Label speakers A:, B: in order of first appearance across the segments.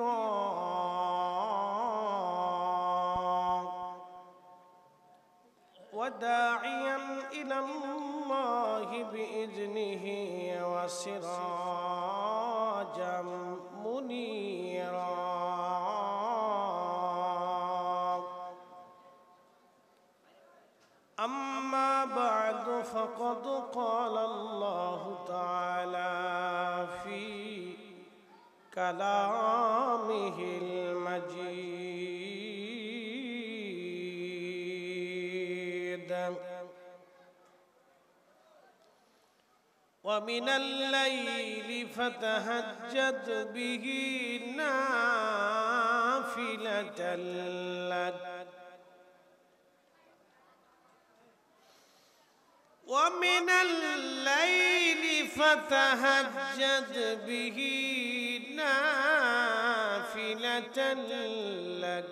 A: ومنذرا وداعيا إلى الله بإذنه وسراجا منيرا أما بعد فقد قال الله تعالى في كلامه المجيد ومن الليل فتهجد به نافلة لك ومن الليل فتهجد به نافلة لك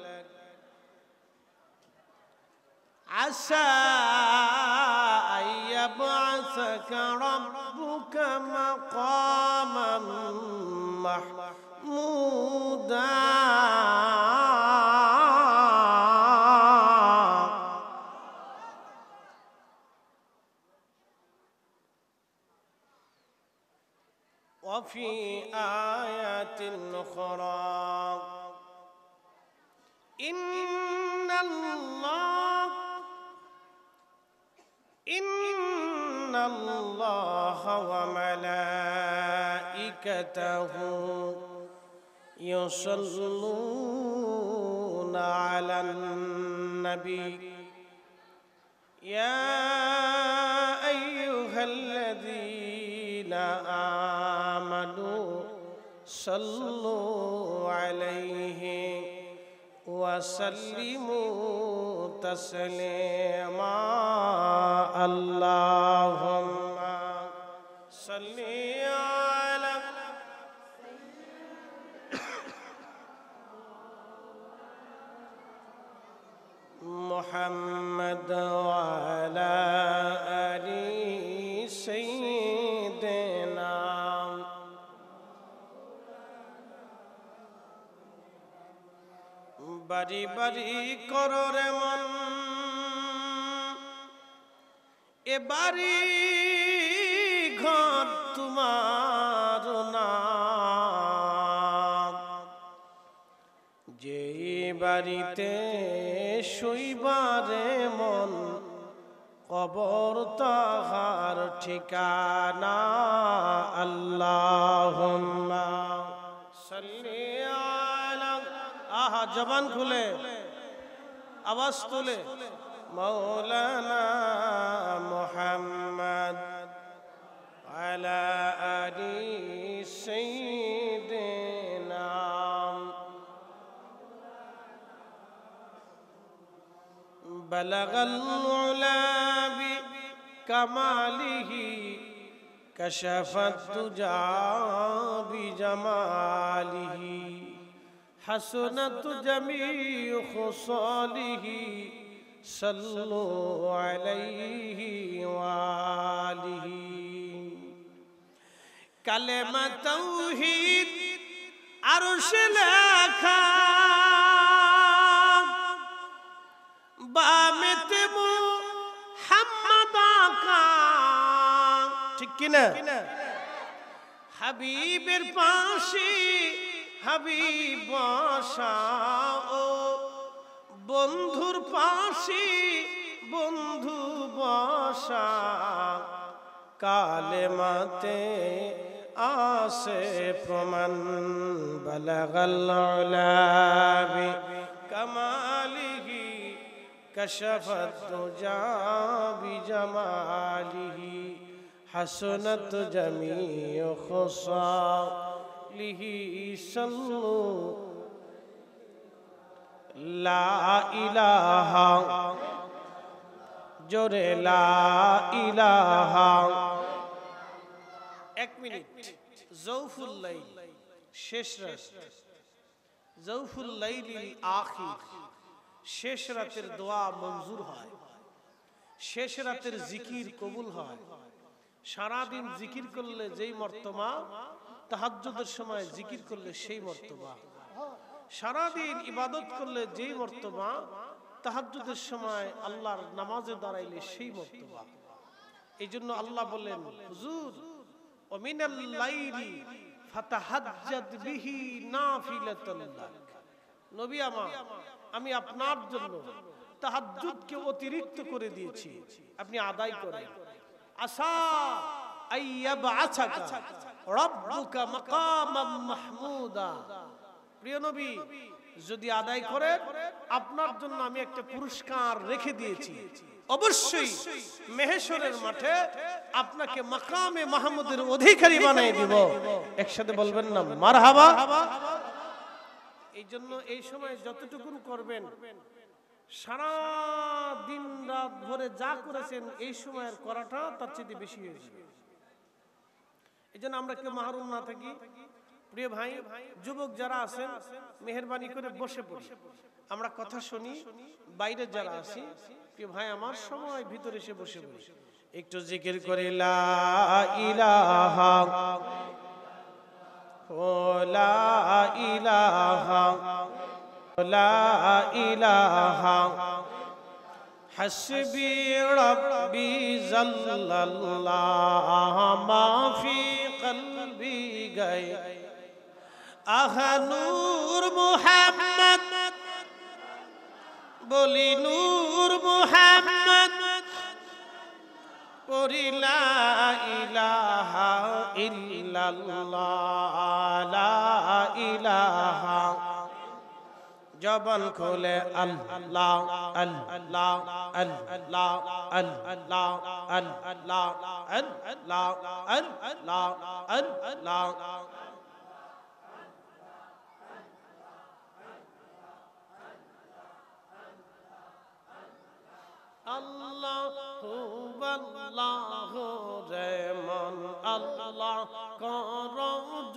A: عسى أن يبعثك ربك مقاما محمودا وفي آيات أخرى إن الله وملائكته يصلون على النبي يا أيها الذين آمنوا صلوا عليه وسلموا تسليما اللهم صل على محمد وعلى آل سيدنا বাড়ি বাড়ি করো রে মন এ বাড়ি ঘর তোমার না যে বাড়িতে শুইবারে মন কবর তাহার ঠিকানা আল্লাহুম্মা সাল্লি আলা আহা জবান খুলে আওয়াজ তুলে মাওলানা মুহাম্মদ আলা আলি সাইয়্যিদিনা বালাগাল উলা বিকামালিহি কাশাফাত তুজা বিজামালিহি حسنت جميع خصاله صلوا عليه وآله كلمة توحيد عرش لكا بامت محمد آقا ঠিক কিনা হাবিবের পাশে হাবিব বসা ও বন্ধুর পাশে বন্ধু বসা কালেমাতে আসে প্রমাণ বালাগাল উলা বিকামালিহি কাশাফাত তুজা বিজামালিহি হাসনাত জামিউ খুসালিহি সাল্লু লা ইলাহা জোরে লা ইলাহা। এক মিনিট, জৌফুল লাইল শেষ রাত, জৌফুল লাইলিল আখির শেষ রাতের দোয়া মঞ্জুর হয়, শেষ রাতের জিকির কবুল হয়। সারাদিন জিকির করলে যেই মর্তবা, তাহাজ্জুদের সময় জিকির করলে সেই মর্তবা। সারাদিন ইবাদত করলে যেই মর্তবা, তাহাজ্জুদের সময় আল্লাহর নামাজে দাঁড়াইলে সেই মর্তবা। এই জন্য আল্লাহ বললেন, হুজুর ওয়া মিনাল লাইলি ফাতাহাজ্জাদ বিহি নাফিলাতান লাক। নবী আমার, আমি আপনার জন্য তাহাজ্জুদকে অতিরিক্ত করে দিয়েছি, আপনি আদায় করেন। আসা আইয়াবআসাকা রাব্বুকা মাকামাম মাহমুদা। প্রিয় নবী, যদি আদায় করেন আপনার জন্য আমি একটা পুরস্কার রেখে দিয়েছি, অবশ্যই মেহেশরের মাঠে আপনাকে মাকামে মাহমুদের অধিকারী বানিয়ে দিব। একসাথে বলবেন না মারহাবা। এই জন্য এই সময় যতটুকুন করবেন, সারা দিন রাত ভরে যা করেছেন এই সময়ের করাটা তার চেয়ে বেশি হয়ে যাবে। এই জন্য আমরা কেউ মাহরুম না থাকি। প্রিয় ভাই, যুবক যারা আছেন মেহেরবানি করে বসে পড়ি, আমরা কথা শুনি। বাইরে যারা আছি, প্রিয় ভাই আমার, সময় ভিতরে এসে বসে পড়ি, একটু জিকির করে লা ইলাহা লা ইলাহা লা ইলাহা হাসবি রাব্বি জাল্লাল্লাহ মা ফি কলবি গায় আহা নূর মুহাম্মদ বলি নূর মুহাম্মদ পড়ি লা ইলাহা ইল্লাল্লাহ লা ইলাহা। জবান খুলে আল্লাহ আল্লাহ আল্লাহ আল্লাহ আল্লাহ আল্লাহ আল্লাহ আল্লাহ। আল্লাহু আল্লাহু রে মন আল্লাহ কর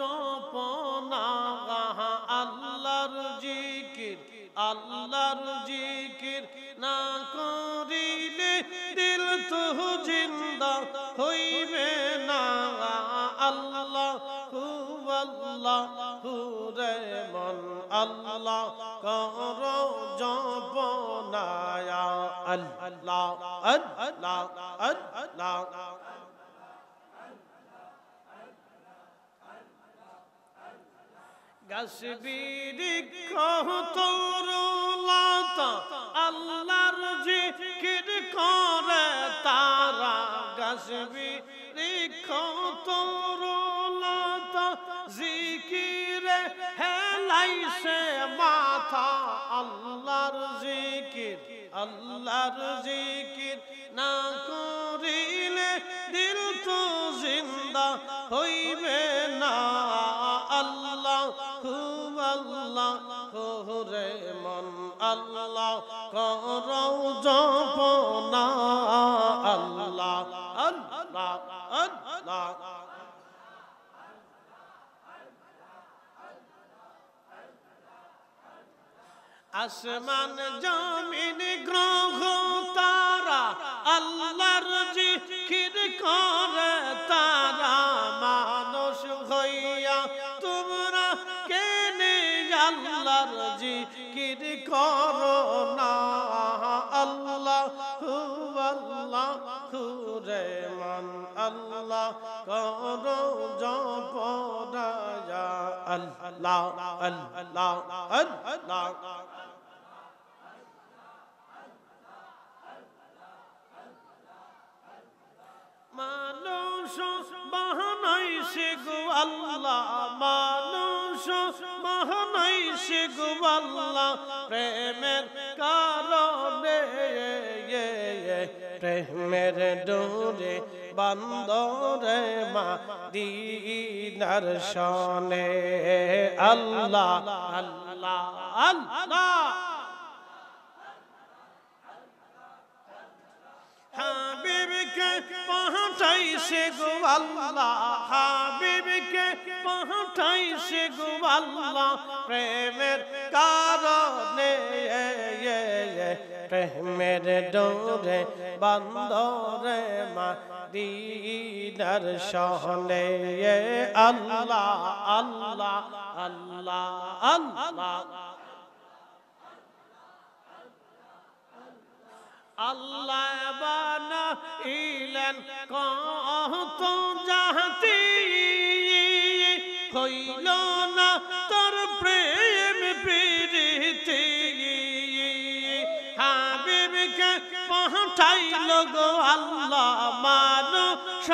A: জপনা, আল্লাহর জিকির আল্লাহর জিকির না করিলে দিল তো জিন্দা হইবে না। আল্লাহু আল্লাহু রে মন আল্লাহ কর জপনা, আল্লাহ আল্লাহ আল্লাহ। গাছবিরিক্ষ তরুলতা আল্লাহর জিকির করে তারা, গাছবিরিক্ষ তরুলতা জিকিরে হেলাইছে মাথা। আল্লাহর জিকির আল্লাহর জিকির না করিলে দিল তো জিন্দা হইবে না। আল্লাহু আল্লাহু রে মন আল্লাহ কর জপনা, আল্লাহ আল্লাহ আল্লাহ। আসমান জমিন গ্রহ তারা আল্লাহর জিকির করে তারা, মানুষ হইয়া তোমরা কেনে আল্লাহর জিকির করো না। আল্লাহু আল্লাহু রে মন আল্লাহ কর জপনা, আল্লাহ আল্লাহ আল্লাহ। মানুষ বাহানাইছে গো আল্লাহ, মানুষ বাহানাইছে গো আল্লাহ প্রেমের কারণে, প্রেমের ডোরে বান্দরে মদিনার শনে। আল্লাহ আল্লাহ আল্লাহ। হাবিবকে পাঠাইছে গো আল্লাহ, হাবিবকে পাঠাইছে গো আল্লাহ প্রেমের কারণে, প্রেমের ডোরে বন্দরে মদিনার শহরে আল্লাহ আল্লাহ আল্লাহ আল্লাহ আল্লাহ বানাইলেন কত জাতি হইল না তোর প্রেম প্রীতি হাবিবকে পাঠাইল গো আল্লাহ মানুষ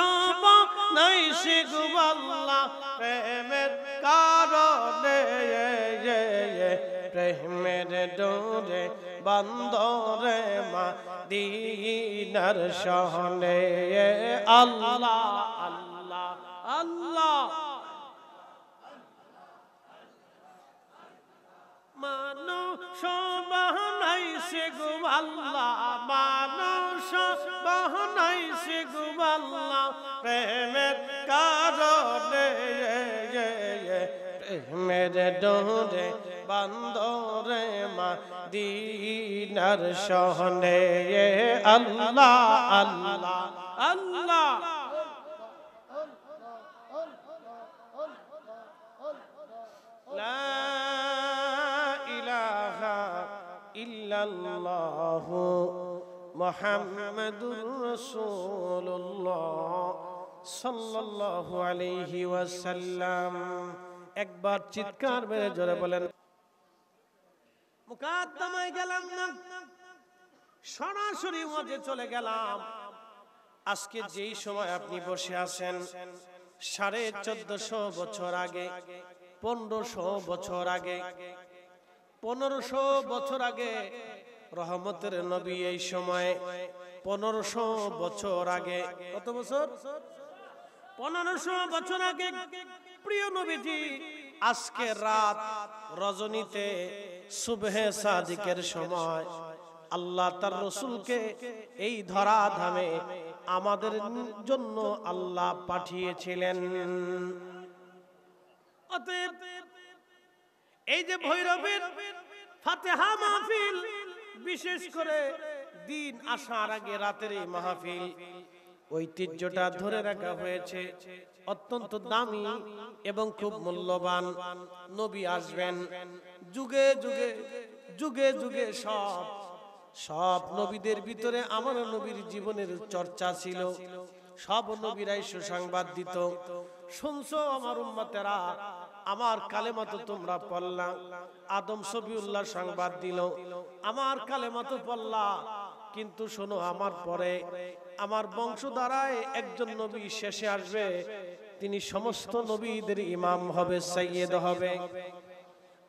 A: বানাইছে গো আল্লাহ প্রেমের কারণে প্রেমের ডোরে বন্দরে মদিনার শহরে আল্লাহ আল্লাহ আল্লাহ মানুষ বানাইছে গো আল্লাহ মানুষ বানাইছে গো আল্লাহ প্রেমের কারণে প্রেমের ডোরে বন্দরে মদিনার শহরে আল্লাহ আল্লাহ আল্লাহ লা ইলাহা ইল্লাল্লাহু মুহাম্মাদুর রাসূলুল্লাহ সাল্লাল্লাহু আলাইহি ওয়াসাল্লাম। একবার চিৎকার মেরে জোরে বলেন মুকাদ্দমায় গেলাম না, সরাসরি ওয়াজে চলে গেলাম। আজকে যেই সময় আপনি বসে আছেন 1450 বছর আগে, 1500 বছর আগে, 1500 বছর আগে রহমতের নবী এই সময় 1500 বছর আগে, কত বছর? 1500 বছর আগে প্রিয় নবীজি আজকে রাত রজনীতে সুবহে সাদিকের সময় আল্লাহ তার রাসূলকে এই ধরা ধামে আমাদের জন্য আল্লাহ পাঠিয়েছিলেন। অতএব এই যে ভৈরবের ফাতিহা মাহফিল, বিশেষ করে দিন আসার আগে রাতের এই মাহফিল, ঐতিহ্যটা ধরে রাখা হয়েছে। অত্যন্ত দামি এবং খুব মূল্যবান। নবী আসবেন যুগে যুগে যুগে যুগে, সব নবীদের ভিতরে আমার নবীর জীবনের চর্চা ছিল। সব নবীরাই সুসংবাদ দিত। শুনছো আমার উম্মতেরা, আমার কালেমা তো তোমরা পড়লা, আদম সফিউল্লাহ সংবাদ দিল, আমার কালেমা তো পড়লা, কিন্তু শোনো আমার পরে আমার বংশধারায় একজন নবী শেষে আসবে, তিনি সমস্ত নবীদের ইমাম হবে, সাইয়্যেদ হবে।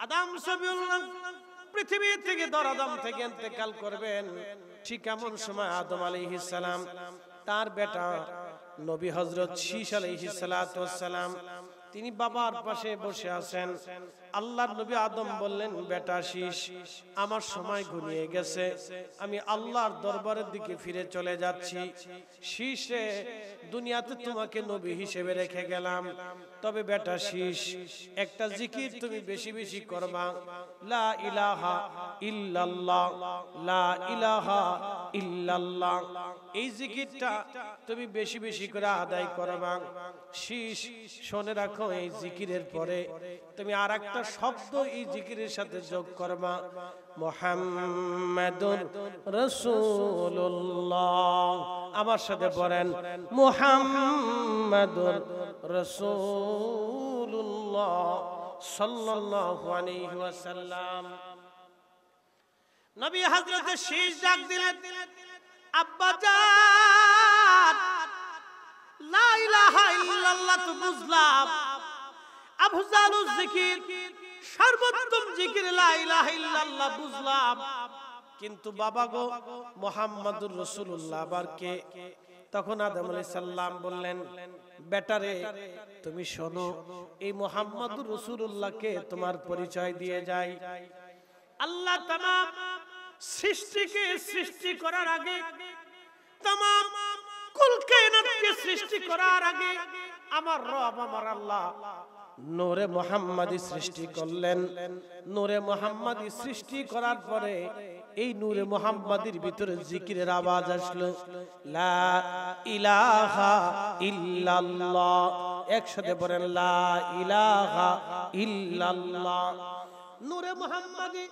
A: আদম সফিউল্লাহ পৃথিবী থেকে দরাদম থেকে ইন্তেকাল করবেন। ঠিক এমন সময় আদম আলাইহিস সালাম তার বেটা নবী হযরত শীশ আলাইহিস সালাতু ওয়াস সালাম তিনি বাবার পাশে বসে আছেন। আল্লাহর নবী আদম বললেন, বেটা শীশ, আমার সময় ঘনিয়ে গেছে, আমি আল্লাহর দরবারের দিকে ফিরে চলে যাচ্ছি। শীষে দুনিয়াতে তোমাকে নবী হিসেবে রেখে গেলাম, তবে বেটা শীষ একটা জিকির তুমি বেশি বেশি করবা, লা ইলাহা ইল্লাল্লাহ, লা ইলাহা ইল্লাল্লাহ। এই জিকিরটা তুমি বেশি বেশি করে আদায় করবা। শীষ শুনে রাখো, এই জিকিরের পরে তুমি আর একটা শব্দ এই জিকিরের সাথে যোগ করবা, মুহাম্মাদুর রাসূলুল্লাহ। আমার সাথে পড়েন, মুহাম্মাদুর রাসূলুল্লাহ সাল্লাল্লাহু আলাইহি ওয়াসাল্লাম। নবী হযরত শীষ ডাক দিলেন, আব্বা জান, লা ইলাহা ইল্লাল্লাহ তো বুঝলাম, আফজালুজ জিকির, সর্বোত্তম জিকির লা ইলাহা ইল্লাল্লাহ বুঝলাম, কিন্তু বাবা গো মুহাম্মাদুর রাসূলুল্লাহ আবার কে? তখন আদম আলাইহিস সালাম বললেন, বেটারে তুমি শোনো, এই মুহাম্মাদুর রাসূলুল্লাহকে তোমার পরিচয় দিয়ে যাই। আল্লাহ তামাম সৃষ্টিকে সৃষ্টি করার আগে, তামাম কুল কায়নাতকে সৃষ্টি করার আগে আমার রব আমার আল্লাহ নূরে মুহাম্মাদি সৃষ্টি করলেন। নূরে মুহাম্মাদি সৃষ্টি করার পরে এই নূরে মুহাম্মাদির ভিতরে জিকিরের আওয়াজ আসলো, লা ইলাহা ইল্লাল্লাহ। একসাথে বলেন লা ইলাহা ইল্লাল্লাহ। নূরে মুহাম্মাদি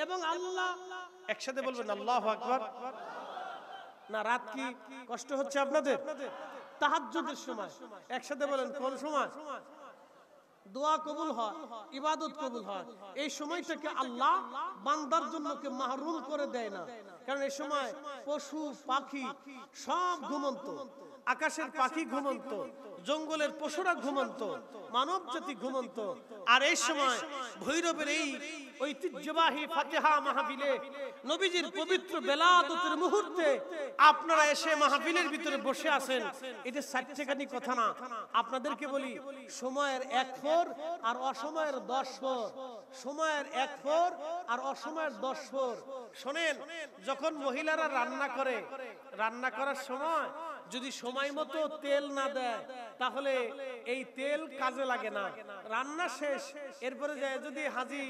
A: এবং আল্লাহ একসাথে বলবেন আল্লাহু আকবার। না রাত কি কষ্ট হচ্ছে আপনাদের? তাহাজ্জুদের সময় একসাথে বলেন, কোন সময় দোয়া কবুল হয়, ইবাদত কবুল হয়, এই সময়টাকে আল্লাহ বান্দার জন্য কে মাহরুম করে দেয় না। কারণ এই সময় পশু পাখি সব ঘুমন্ত, আকাশের পাখি ঘুমন্ত, জঙ্গলের পশুরা ঘুমন্ত, মানব জাতি ঘুমন্ত। আর এই সময় ভৈরবের এই ঐতিহ্যবাহী ফাতিহা মাহফিলে নবীজির পবিত্র বেলাদতের মুহূর্তে আপনারা এসে মাহফিলের ভিতরে বসে আছেন, এটা সাচ্চেখানি কথা না। আপনাদেরকে বলি, সময়ের 1 ফোর আর অসময়ের 10 ফোর, সময়ের 1 ফোর আর অসময়ের 10 ফোর। শোনেন, যখন মহিলারা রান্না করে, রান্না করার সময় যদি সময় মতো তেল না দেয় তাহলে এই তেল কাজে লাগে না, রান্না শেষ। এরপরে যায় যদি হাজি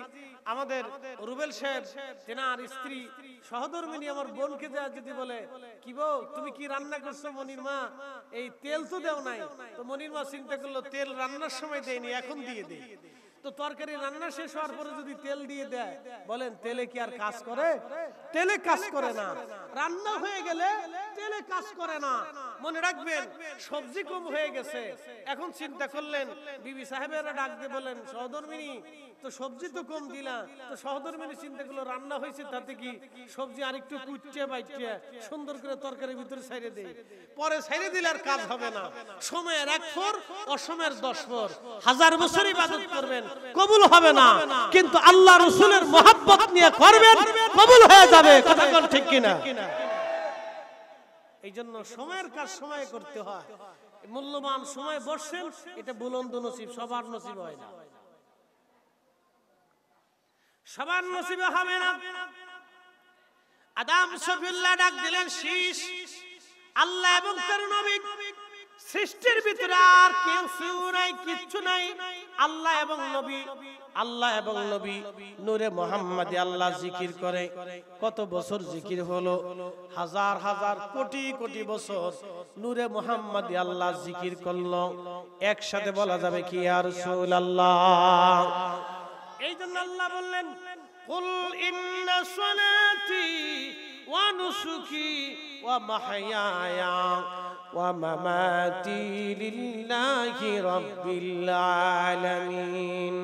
A: আমাদের রুবেল সাহেব, তেনার স্ত্রী সহধর্মিনী আমার বোনকে যায় যদি বলে, কি বউ তুমি কি রান্না করছো মনির মা, এই তেল তো দেও নাই। তো মনির মা চিন্তা করলো তেল রান্নার সময় দেয়নি, এখন দিয়ে দেই। তো তরকারি রান্না শেষ হওয়ার পরে যদি তেল দিয়ে দেয়, বলেন তেলে কি আর কাজ করে? তেলে কাজ করে না। রান্না হয়ে গেলে তেলে কাজ করে না। মনে রাখবেন, সবজি কম হয়ে গেছে, এখন চিন্তা করলেন, বিবি সাহেবেরা ডাক দিয়ে বলেন, সহধর্মিনী তো সবজি তো কম দিলা। তো সহধর্মিনী চিন্তা করলো রান্না হয়েছে, তাতে কি সবজি আরেকটু কুটে বাইটে সুন্দর করে তরকারির ভিতরে ছাইড়ে দেই, পরে ছাইড়ে দিলে আর কাজ হবে না। সময়ের 1 ফোর, অসময়ের 10 ফোর। 1000 বছর ইবাদত করবেন, কবুল হবে না, কিন্তু আল্লাহ রাসূলের মহব্বত নিয়ে করবেন, কবুল হয়ে যাবে। কথা কোন ঠিক কিনা? এই জন্য সময়ের কাজ সময়ে করতে হয়। মূল্যবান সময় বসছেন, এটা বুলন্দ নসিব, সবার নসিব হয় না, সবার নসিবে হবে না। আদম শফিউল্লাহ ডাক দিলেন, শীষ আল্লাহ এবং তার নবী সৃষ্টির ভিতরে আর কিছু নাই, কিচ্ছু নাই, আল্লাহ এবং নবী, আল্লাহ এবং নবী। নূরে মুহাম্মাদি আল্লাহ জিকির করে। কত বছর জিকির হলো? হাজার হাজার কোটি কোটি বছর নূরে মুহাম্মাদি আল্লাহ জিকির করলো। একসাথে বলা যাবে কি ইয়া রাসূলুল্লাহ? এই জন্য আল্লাহ বললেন, কুল ইন্না সলাতি ওয়া নুসুকি ওয়া মাহইয়ায়া ওয়া মামাতি লিল্লাহি রাব্বিল আলামিন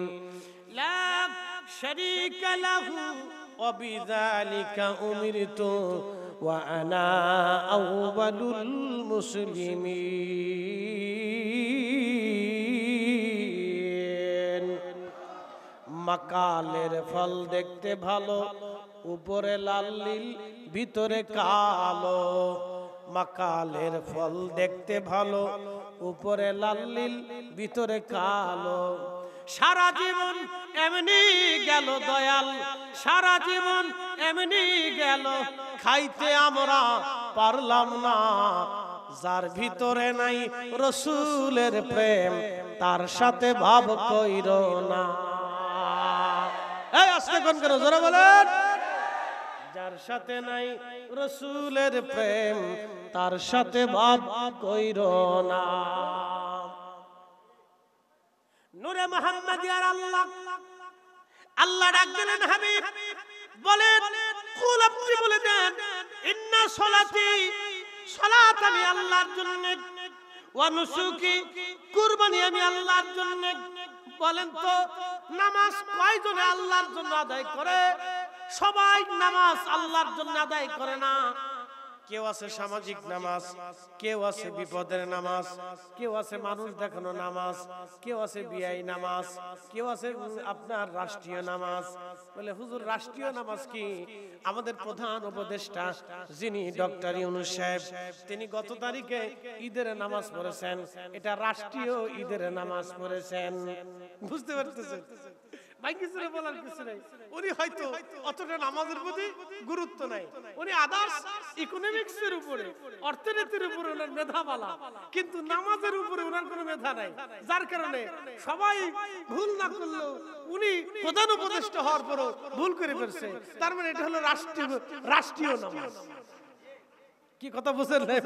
A: লা শারীকা লাহু ওয়া বিযালিকা উমিরতু ওয়া আনা আউয়ালুল মুসলিমিন। মাকালের ফল দেখতে ভালো, উপরে লাল নীল ভিতরে কালো। মাকালের ফল দেখতে ভালো, উপরে লাল নীল ভিতরে কালো। সারা জীবন এমনি গেল দয়াল, সারা জীবন এমনি গেল, খাইতে আমরা পারলাম না। যার ভিতরে নাই রাসূলের প্রেম, তার সাথে ভাব কইরো না। এই আস্তে কোন করে জোরে বলেন। যার সাথে নাই রাসূলের প্রেম, তার সাথে ভাব কইরো না। নূরে মুহাম্মাদি আর আল্লাহ, আল্লাহ ডাক দিলেন, হাবিব বলেন, কুল আপনি বলে দেন, ইন্না সলাতি সালাত আমি আল্লাহর জন্য, ওয়া নুসুকি কুরবানি আমি আল্লাহর জন্য। বলেন তো নামাজ কয়জনে আল্লাহর জন্য আদায় করে? সবাই নামাজ আল্লাহর জন্য আদায় করে না। কেউ আছে সামাজিক নামাজ, কেউ আছে বিপদের নামাজ, কেউ আছে মানুষ দেখানো নামাজ, কেউ আছে বিআই নামাজ, কেউ আছে আপনার রাষ্ট্রীয় নামাজ। বলে হুজুর রাষ্ট্রীয় নামাজ কি? আমাদের প্রধান উপদেষ্টা যিনি ডক্টর ইউনূস সাহেব, তিনি গত তারিখে ঈদের নামাজ পড়েছেন, এটা রাষ্ট্রীয় ঈদের নামাজ পড়েছেন। বুঝতে পারতেছেন? ভাই কিছু বলার কিছু নাই, উনি হয়তো অতটা নামাজের প্রতি গুরুত্ব নাই, উনি আদার্স ইকোনমিক্সের উপরে, অর্থনীতির উপরে ওনার মেধা বালা, কিন্তু নামাজের উপরে ওনার কোনো মেধা নাই। যার কারণে সবাই ভুল না করলেও উনি প্রধান উপদেষ্টা হওয়ার পরও ভুল করে ফেলছে। তার মানে এটা হলো রাষ্ট্রীয় নামাজ। কি কথা বুঝেন নাই?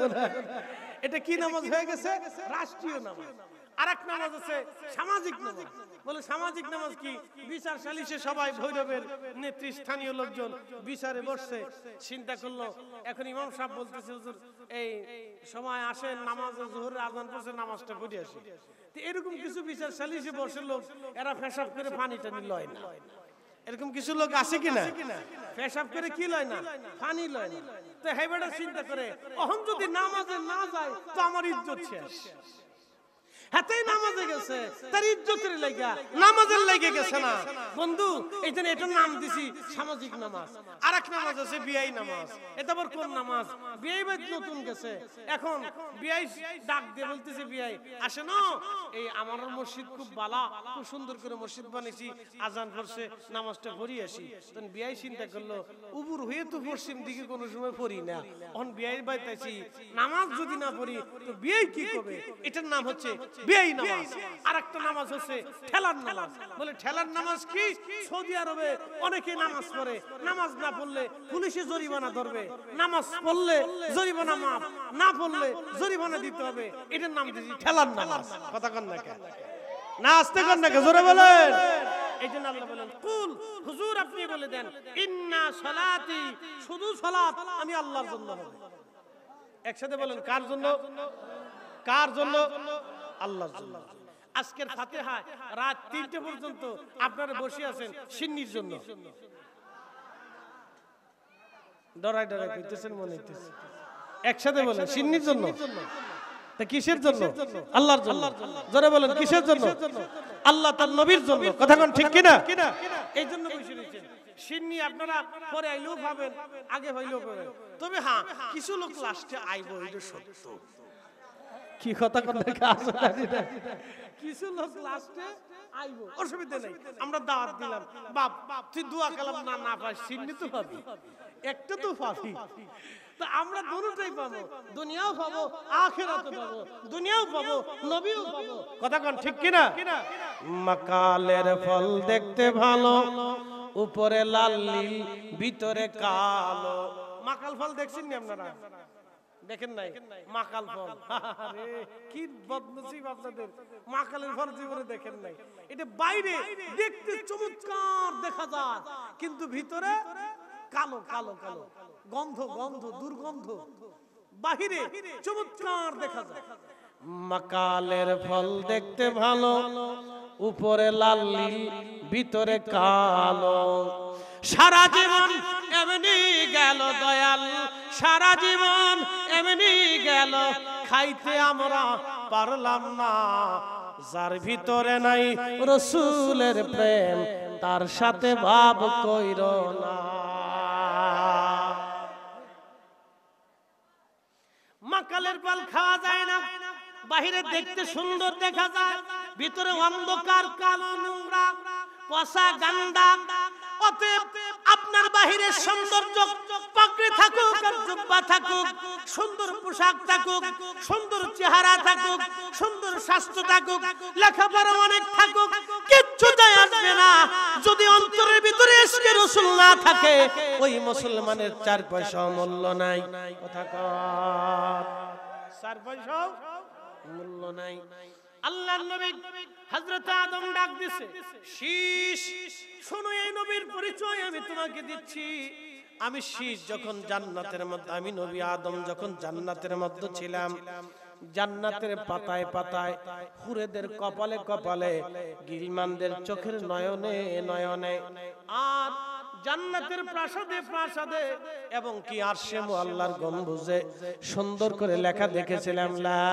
A: এটা কি নামাজ হয়ে গেছে? রাষ্ট্রীয় নামাজ। আরেক নামাজ আছে সামাজিক নামাজ। বলে সামাজিক নামাজ কি? বিচার সালিশে সবাই ভৈরবের নেতৃস্থানীয় লোকজন বিচারে বসছে, চিন্তা করলো এখন ইমাম সাহেব বলতেছে হুজুর এই সময় আসেন নামাজে জোহরের আযান পড়ছে, নামাজটা পড়ে আসি। তো এরকম কিছু বিচার সালিশে বসে লোক, এরা পেশাব করে পানিটা লয় না। এরকম কিছু লোক আছে কিনা? পেশাব করে কি লয় না? পানি লয় না। তো হেবেটা চিন্তা করে অহম যদি নামাজে না যায় তো আমার ইজ্জত শেষ। হাতেই নামাজে গেছে, তার ইজ্জতের লাগা নামাজের লাগে গেছে না। বন্ধু এই জন্য এটার নাম দিছি সামাজিক নামাজ। আরেক নামাজ আছে বিয়াই নামাজ। এটা আবার কোন নামাজ? বিয়াই বাদ নতুন গেছে, এখন বিয়াই ডাক দিয়ে বলতেছে বিয়াই আসে না, এই আমার মসজিদ খুব ভালো, খুব সুন্দর করে মসজিদ বানিয়েছি, আজান পড়ছে, নামাজটা পড়ি আসি। তখন বিয়াই চিন্তা করলো উবুর হয়ে তো পশ্চিম দিকে কোনো সময় পড়ি না, এখন বিয়াই বাইতেছি, নামাজ যদি না পড়ি তো বিয়াই কি করবে? এটার নাম হচ্ছে বিয়াই নামাজ। আরেকটা নামাজ হচ্ছে ঠেলার নামাজ। বলে ঠেলার নামাজ কি? সৌদি আরবে অনেকে নামাজ পড়ে, নামাজ না পড়লে পুলিশে জরিমানা ধরবে, নামাজ পড়লে জরিমানা মাফ, না পড়লে জরিমানা দিতে হবে। এটার নাম দিয়েছি ঠেলার নামাজ। কথা কন না কেন? না আসতে কন না, জোরে বলেন। এই জন্য আল্লাহ বলেন কুল, হুজুর আপনি বলে দেন ইন্না সালাতি, শুধু সালাত আমি আল্লাহর জন্য হবে। একসাথে বলেন কার জন্য? কার জন্য? আল্লাহর জন্য। আজকের ফাতিহা রাত 3টা পর্যন্ত আপনারা বসে আছেন সিন্নির জন্য। ডরাই ডরাই কইতেছেন মনে হইতেছে। একসাথে বলেন সিন্নির জন্য। তা কিসের জন্য? আল্লাহর জন্য। জোরে বলেন কিসের জন্য? আল্লাহ তার নবীর জন্য। কথা কোন ঠিক কিনা? এই জন্য বসে রয়েছেন। সিন্নি আপনারা পরে আইলেও পাবেন, আগে হইলেও পাবেন। তবে হ্যাঁ কিছু লোক লাস্টে আইব, এটা সত্য। কি কথা কোন দেখা আছে না? কিছু লোক লাস্টে আইব, অসুবিধা নাই, আমরা দাওয়াত দিলাম। বাপ তুই দোয়া কালাম না না পাস, সিন্নি তো পাবি, একটা তো পাবি। তো আমরা দুটোই পাবো, দুনিয়াও পাবো, আখিরাতও পাবো। দুনিয়াও পাবো, নবীও পাবো। কথা কোন ঠিক কিনা? মাকালের ফল দেখতে ভালো, উপরে লাল নীল ভিতরে কালো। মাকাল ফল দেখছেন নি আপনারা? দেখেন নাই? মাকাল ফল, আরে কি বদনসিব আপনাদের, মাকালের ফল জীবনে দেখেন নাই। এটা বাইরে দেখতে চমৎকার দেখা যায়, কিন্তু ভিতরে কালো কালো কালো, গন্ধ গন্ধ দুর্গন্ধ। বাহিরে চমৎকার দেখা যায়। মাকালের ফল দেখতে ভালো, উপরে লাল নীল ভিতরে কালো। সারা জীবন এমনি গেল দয়াল, সারা জীবন এমনি গেল, খাইতে আমরা পারলাম না। যার ভিতরে নাই রাসূলের প্রেম, তার সাথে ভাব কইরো না। মাকালের ফল খাওয়া যায় না, বাহিরে দেখতে সুন্দর দেখা যায়, ভিতরে অন্ধকার কালো নোংরা পচা গান্দা। অতএব আপনার বাহিরের সৌন্দর্য পাগড়ি থাকুক আর জুব্বা থাকুক, সুন্দর পোশাক থাকুক, সুন্দর চেহারা থাকুক, সুন্দর স্বাস্থ্য থাকুক, লেখাপড়া অনেক থাকুক, কিচ্ছু যায় আসবে না যদি অন্তরের ভিতরে ইশকে রাসূল না থাকে। ওই মুসলমানের 4 পয়সা মূল্য নাই। কথা কর, 4 পয়সা মূল্য নাই। আল্লাহর নবী হযরত আদম ডাক দিছে, শীষ শোনো, এই নবীর পরিচয় আমি তোমাকে দিচ্ছি। আমি শীষ যখন জান্নাতের মধ্যে, আমি নবী আদম যখন জান্নাতের মধ্যে ছিলাম, জান্নাতের পাতায় পাতায়, হুরেদের কপালে কপালে, গিলমানদের চোখের নয়নে নয়নে, আর জান্নাতের প্রাসাদে প্রাসাদে, এবং কি আরশে মুআল্লার গম্বুজে সুন্দর করে লেখা দেখেছিলাম, লা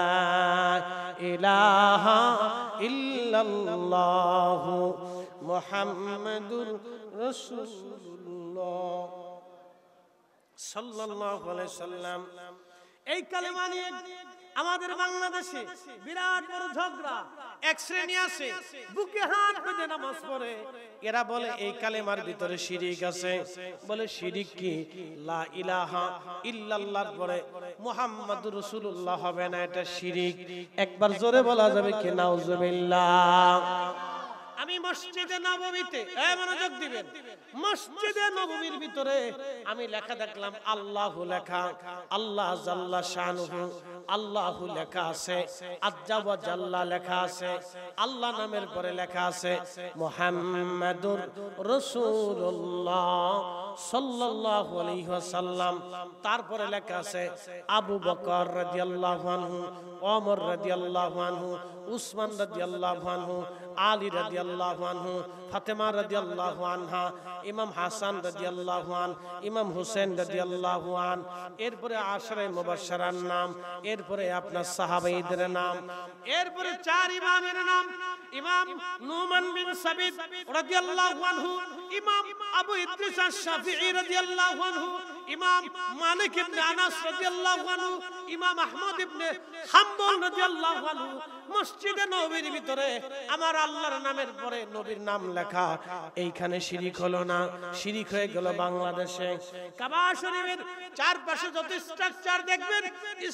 A: ইলাহা ইল্লাল্লাহু মুহাম্মাদুর রাসূলুল্লাহ সাল্লাল্লাহু আলাইহি সাল্লাম। এই কালেমা নিয়ে আমাদের বাংলাদেশে বিরাট বড় ঝগড়া। এক শ্রেণী আছে বুকে হাত বেঁধে নামাজ পড়ে, এরা বলে এই কালেমার ভিতরে শিরিক আছে। বলে শিরিক কি? লা ইলাহা ইল্লাল্লাহর পরে মুহাম্মাদুর রাসূলুল্লাহ হবে না, এটা শিরিক। একবার জোরে বলা যাবে কি নাউজুবিল্লাহ। আমি মসজিদে নববীতে, মনোযোগ দিবেন, মসজিদে নববীর ভিতরে আমি লেখা দেখলাম আল্লাহু লেখা, আল্লাহ জাল্লা শানুহু আল্লাহু লেখা আছে, আজ্জা ওয়া জাল্লা লেখা আছে, আল্লাহ নামের পরে লেখা আছে মুহাম্মাদুর রাসূলুল্লাহ সাল্লাল্লাহু আলাইহি ওয়াসাল্লাম। তারপরে লেখা আছে আবু বকর রাদিয়াল্লাহু আনহু, ওমর রাদিয়াল্লাহু আনহু, উসমান রাদিয়াল্লাহু আনহু, আলী রাদিয়াল্লাহু আনহু, ফাতেমা রাদিয়াল্লাহু আনহা, ইমাম হাসান রাদিয়াল্লাহু আন, ইমাম হুসেন রাদিয়াল্লাহু আন। এরপরে আশরায়ে মুবাশশারার নাম, এরপরে আপনার সাহাবাঈদের নাম, এরপরে চার ইমামের নাম, ইমাম নুমান বিন সাবিত রাদিয়াল্লাহু আনহু, ইমাম আবু ইদ্রিস আশ-শাফিঈ রাদিয়াল্লাহু আনহু, ইমাম মালিক ইবনে আনাস রাদিয়াল্লাহু আনহু, ইমাম আহমদ ইবনে হাম্বল রাদিয়াল্লাহু আনহু। মসজিদে নববীর ভিতরে আমার আল্লাহর নামের পরে নবীর নাম লেখা, এইখানে শিরিক হলো না? শিরিক হয়ে গেল বাংলাদেশে। কাবা শরীফের চারপাশে যত স্ট্রাকচার দেখবেন,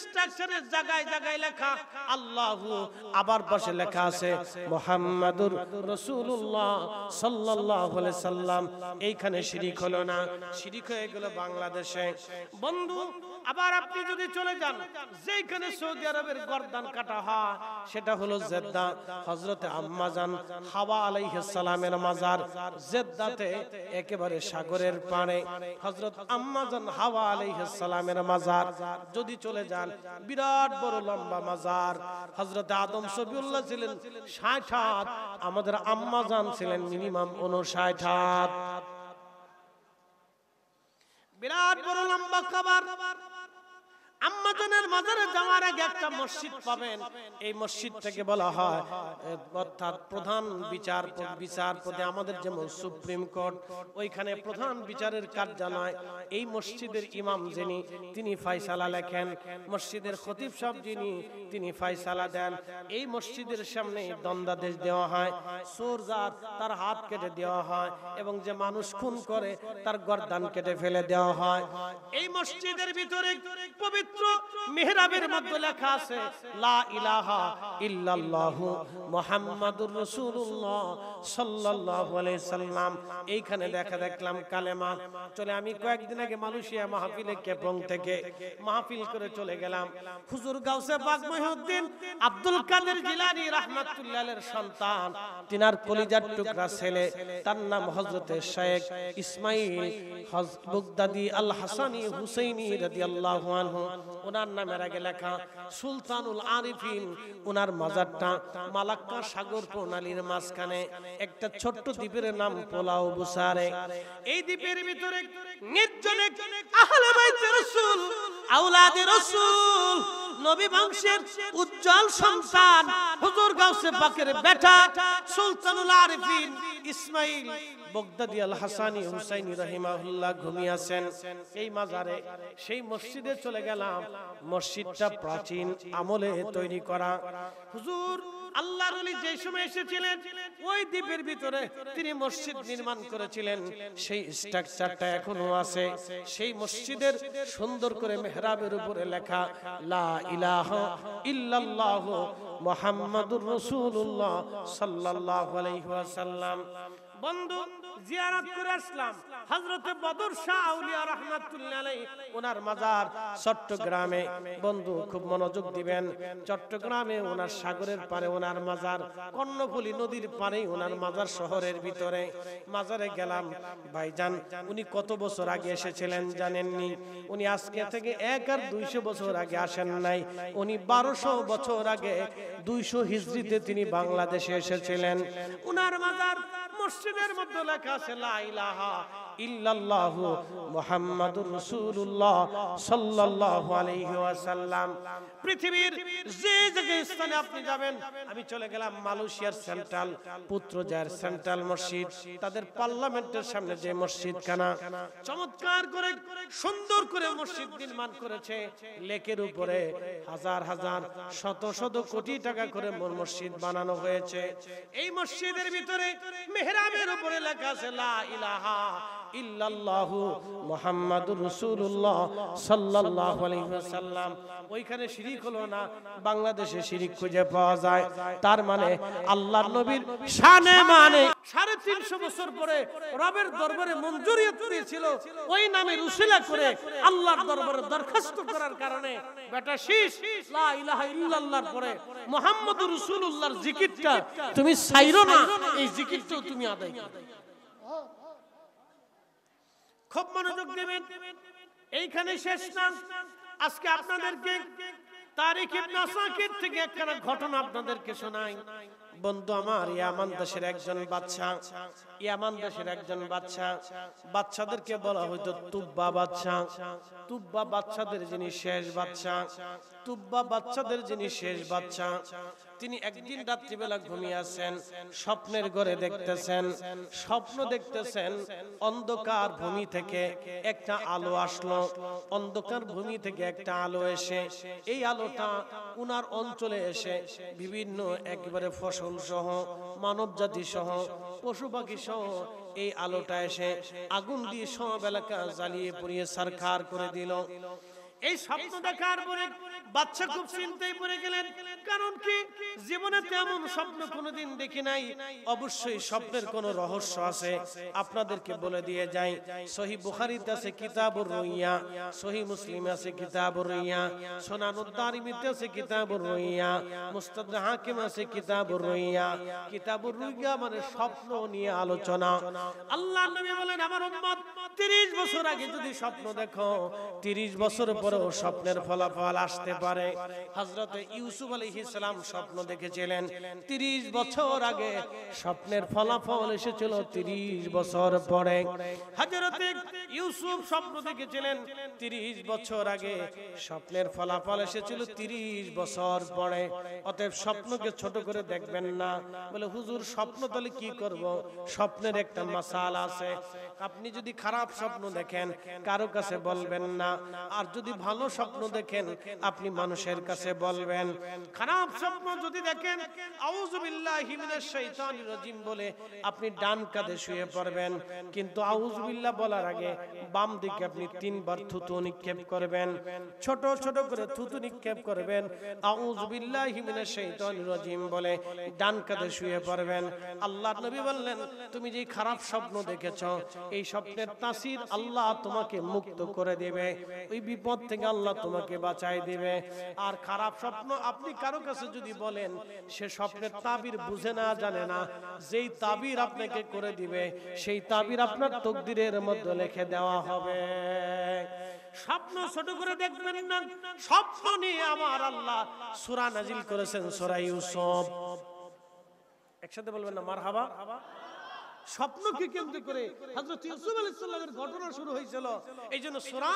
A: স্ট্রাকচারের জায়গায় জায়গায় লেখা আল্লাহু, আবার পাশে লেখা আছে মুহাম্মাদুর রাসূলুল্লাহ সাল্লাল্লাহু আলাইহি সাল্লাম। এইখানে শিরিক হলো না? শিরিক হয়ে গেল বাংলাদেশে। বন্ধু, আবার আপনি যদি চলে যান যেখানে সৌদি আরবের গর্দান কাটা হয়, সেটা হলো জেদ্দা। হযরতে আম্মা জান হাওয়া আলাইহিস সালামের মাজার জেদ্দাতে, একেবারে সাগরের পাড়ে হযরত আম্মা জান হাওয়া আলাইহিস সালামের মাজার। যদি চলে যান, বিরাট বড় লম্বা মাজার। হযরতে আদম সফিউল্লাহ ছিলেন 60 হাত, আমাদের আম্মা জান ছিলেন মিনিমাম 59 হাত। বিরাট বড় লম্বা কবর। আম্মা জানের মাজারে যাওয়ার আগে একটা মসজিদ পাবেন, এই মসজিদটাকে বলা হয় অর্থাৎ প্রধান বিচারপতি, আমাদের যেমন সুপ্রিম কোর্ট, ওইখানে প্রধান বিচারের কার্যালয়। এই মসজিদের ইমাম যিনি, তিনি ফয়সালা লেখেন। মসজিদের খতিব সাহেব যিনি, তিনি ফয়সালা দেন। এই মসজিদের সামনে দণ্ডাদেশ দেওয়া হয়, চোর যার তার হাত কেটে দেওয়া হয়, এবং যে মানুষ খুন করে তার গর্দান কেটে ফেলে দেওয়া হয়। এই মসজিদের ভিতরে পবিত্র মিহরাবের মধ্যে লেখা আছে লা ইলাহা ইল্লাল্লাহু মুহাম্মাদুর রাসূলুল্লাহ সাল্লাল্লাহু আলাইহি সাল্লাম। এইখানে দেখলাম কালেমা। চলে আমি কয়েকদিন আগে মালয়েশিয়া মাহফিলে কেপং থেকে মাহফিল করে চলে গেলাম। হুজুর গাউসে পাক মহিউদ্দিন আব্দুল কাদের জিলানী রাহমাতুল্লাহ আলাইহির সন্তান, তিনার কলিজার টুকরা ছেলে, তার নাম হযরতে শেখ ইসমাইল বাগদাদি আল হাসানী হুসাইনি রাদিয়াল্লাহু আনহু। ওনার নামের আগে লেখা সুলতানুল আরিফিন। ওনার মাজারটা মালাক্কা সাগর প্রণালীর মাঝখানে একটা ছোট্ট দ্বীপের নাম পোলাও বুসারে। এই দ্বীপের ভিতরে নির্জনে আহলে বাইত রাসূল, আওলাদে রাসূল, নবী বংশের উজ্জ্বল সন্তান হুজুর গাউসে পাকের বেটা সুলতানুল আরিফিন ইসমাইল বাগদাদি আল হাসানী হুসাইনি রাহিমাহুল্লাহ ঘুমিয়ে আছেন এই মাজারে। সেই মসজিদে চলে গেলাম। মসজিদটা প্রাচীন আমলে তৈরি করা। হুজুর আল্লাহর ওলি যে সময় এসেছিলেন, ওই দ্বীপের ভিতরে তিনি মসজিদ নির্মাণ করেছিলেন। সেই স্ট্রাকচারটা এখনো আছে। সেই মসজিদের সুন্দর করে মেহরাবের উপরে লেখা লা ইলাহা ইল্লাল্লাহু মুহাম্মাদুর রাসূলুল্লাহ সাল্লাল্লাহু আলাইহি ওয়াসাল্লাম। বন্ধু, জিয়ারত করে আসলাম হযরতে বদর শাহ আউলিয়া রাহমাতুল্লাহ আলাইহি, ওনার মাজার চট্টগ্রামে। বন্ধু খুব মনোযোগ দিবেন, চট্টগ্রামে ওনার সাগরের পারে ওনার মাজার, কর্ণফুলী নদীর পারে ওনার মাজার, শহরের ভিতরে। মাজারে গেলাম। ভাইজান উনি কত বছর আগে এসেছিলেন জানেননি? উনি আজকে থেকে 1 আর 200 বছর আগে আসেন নাই। উনি 1200 বছর আগে 200 হিজরিতে তিনি বাংলাদেশে এসেছিলেন। ওনার মাজার মসজিদের মধ্যে লেখা আছে লা ইলাহা ইল্লাল্লাহু মুহাম্মাদুর রাসূলুল্লাহ সাল্লাল্লাহু আলাইহি ওয়াসাল্লাম। পৃথিবীর যে জায়গায় স্থানে আপনি যাবেন, আমি চলে গেলাম মালয়েশিয়ার সেন্ট্রাল পুত্রজার সেন্ট্রাল মসজিদ, তাদের পার্লামেন্টের সামনে যে মসজিদ খানা চমৎকার করে সুন্দর করে মসজিদ নির্মাণ করেছে। লেকের উপরে হাজার হাজার শত শত কোটি টাকা করে মসজিদ বানানো হয়েছে। এই মসজিদের ভিতরে মেহরাবের উপরে লেখা আছে লা ইলাহা ইল্লাল্লাহু মুহাম্মাদুর রাসূলুল্লাহ সাল্লাল্লাহু আলাইহি ওয়াসাল্লাম। ওইখানে শিরিক হলো না, বাংলাদেশে শিরিক খুঁজে পাওয়া যায়। তার মানে আল্লাহর নবীর শানে মানে 350 বছর পরে রবের দরবারে মঞ্জুরিয়ত পেয়েছিল, ওই নামের উসিলা করে আল্লাহর দরবারে দরখাস্ত করার কারণে বেটা শীষ লা ইলাহা ইল্লাল্লাহর পরে মুহাম্মাদুর রাসূলুল্লাহর জিকিরটা তুমি ছাইরো না, এই জিকিরটাও তুমি আদায় করো। খুব মনোযোগ দিবেন, এইখানে শেষ না। আজকে আপনাদেরকে তারিখ ইবনে আসাকির থেকে একটা ঘটনা আপনাদেরকে শোনাই। বন্ধু আমার, ইয়ামান দেশের একজন বাদশা, ইয়ামান দেশের একজন বাদশা, বাদশাদেরকে বলা হয়তো তুব্বা বাদশা। তুব্বা বাদশাদের যিনি শেষ বাদশা, তুব্বা বাদশাদের যিনি শেষ বাদশা, তিনি একদিন রাত্রিবেলা ঘুমিয়ে আছেন, স্বপ্নের ঘরে দেখতেছেন, স্বপ্ন দেখতেছেন অন্ধকার ভূমি থেকে একটা আলো আসলো। অন্ধকার ভূমি থেকে একটা আলো এসে, এই আলোটা উনার অঞ্চলে এসে বিভিন্ন একেবারে ফসল সহ, মানব জাতি সহ, পশু পাখি সহ এই আলোটা এসে আগুন দিয়ে সব এলাকা জ্বালিয়ে পুড়িয়ে ছারখার করে দিল। এই স্বপ্ন দেখার পরে বাদশা খুব চিন্তায় পড়ে গেলেন। কারণ কি, জীবনে তেমন স্বপ্ন কোনোদিন দেখি নাই, অবশ্যই স্বপ্নের কোনো রহস্য আছে। আপনাদেরকে বলে দিয়ে যাই, সহিহ বুখারীতে আছে কিতাবুর রুইয়া, সহিহ মুসলিমে আছে কিতাবুর রুইয়া, সুনানুদ দারিমিতে আছে কিতাবুর রুইয়া, মুস্তাদরাক হাকিম আছে কিতাবুর রুইয়া। কিতাবুর রুইয়া মানে স্বপ্ন নিয়ে আলোচনা। আল্লাহর নবী বলেন, আমার উম্মত 30 বছর আগে যদি স্বপ্ন দেখো, 30 বছর পরেও স্বপ্নের ফলাফল আসতে পারে। হযরত ইউসুফ আলাইহিস সালাম স্বপ্ন দেখেছিলেন 30 বছর আগে, স্বপ্নের ফলাফল এসেছিল 30 বছর পরে। হযরত ইউসুফ স্বপ্ন দেখেছিলেন 30 বছর আগে, স্বপ্নের ফলাফল এসেছিল 30 বছর পরে। অতএব স্বপ্নকে ছোট করে দেখবেন না। বলে হুজুর স্বপ্ন তাহলে কি করব? স্বপ্নের একটা মাসালা আছে। আপনি যদি খারাপ স্বপ্ন দেখেন কারো কাছে বলবেন না, আর যদি ভালো স্বপ্ন দেখেন আপনি মানুষের কাছে বলবেন। খারাপ স্বপ্ন যদি দেখেন আউযু বিল্লাহি মিনাশ শাইতানির রাজিম বলে আপনি ডান কাঁধে শুয়ে পড়বেন, কিন্তু আউযু বিল্লাহ বলার আগে বাম দিকে আপনি 3 বার থুতু নিক্ষেপ করবেন, ছোট ছোট করে থুতু নিক্ষেপ করবেন। আউযু বিল্লাহি মিনাশ শাইতানির রাজিম বলে ডান কাঁধে শুয়ে পড়বেন। আল্লাহর নবী বললেন, তুমি যে খারাপ স্বপ্ন দেখেছো, এই স্বপ্নের তাসির আল্লাহ তোমাকে মুক্ত করে দেবে, ওই বিপদ থেকে আল্লাহ তোমাকে বাঁচায় দিবে। আর খারাপ স্বপ্ন আপনি কারো কাছে যদি বলেন, সে স্বপ্নের তাবির বুঝে না, জানে না, যেই তাবির আপনাকে করে দিবে সেই তাবির আপনার তকদিরের মধ্যে লিখে দেওয়া হবে। স্বপ্ন ছোট করে দেখবেন না। স্বপ্ন নিয়ে আমার আল্লাহ সূরা নাজিল করেছেন, সূরা ইউসুফ। একসাথে বলবেন না মারহাবা। স্বপ্নকে কেন্দ্র করে হযরত ইউসুফ আলাইহিস সালামের ঘটনা শুরু হয়েছিল। এইজন্য সূরা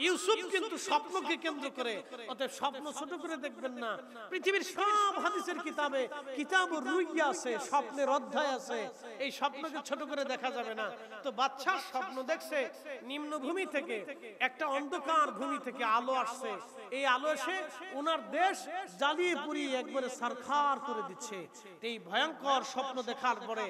A: ইউসুফ কিন্তু স্বপ্নকে কেন্দ্র করে। অতএব স্বপ্ন ছোট করে দেখবেন না। পৃথিবীর সব হাদিসের কিতাবে কিতাবুর রুইয়া আছে, স্বপ্নের অধ্যায় আছে। এই স্বপ্নকে ছোট করে দেখা যাবে না। তো বাদশা স্বপ্ন দেখছে নিম্নভূমি থেকে একটা অন্ধকার ভূমি থেকে আলো আসছে। এই আলো এসে ওনার দেশ জ্বালিয়ে পুড়িয়ে একবারে ছারখার করে দিচ্ছে। এই ভয়ঙ্কর স্বপ্ন দেখার পরে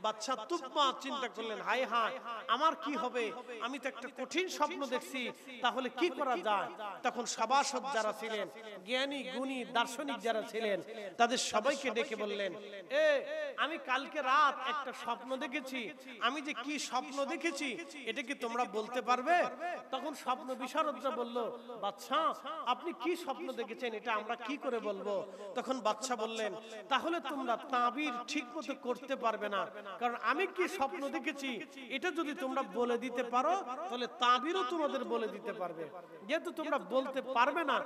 A: বাদশা তুব্বা চিন্তা করলেন, হায় হায় আমার কি হবে, আমি তো একটা কঠিন স্বপ্ন দেখছি, তাহলে কি করা যায়? তখন সভাসদ যারা ছিলেন, জ্ঞানী গুণী দার্শনিক যারা ছিলেন, তাদের সবাইকে ডেকে বললেন, আমি কালকে রাত একটা স্বপ্ন দেখেছি, আমি যে কি স্বপ্ন দেখেছি এটা কি তোমরা বলতে পারবে? তখন স্বপ্ন বিশারদরা বলল, বাদশা আপনি কি স্বপ্ন দেখেছেন এটা আমরা কি করে বলবো? তখন বাদশা বললেন, তাহলে তোমরা তাবির ঠিক মতো করতে পারবে না, কারণ আমি কি স্বপ্ন দেখেছি এটা যদি তোমরা বলে দিতে পারো তাহলে তাবিরও তোমাদের বলে দিতে পারবে। যেহেতু তোমরা বলতে পারবে না,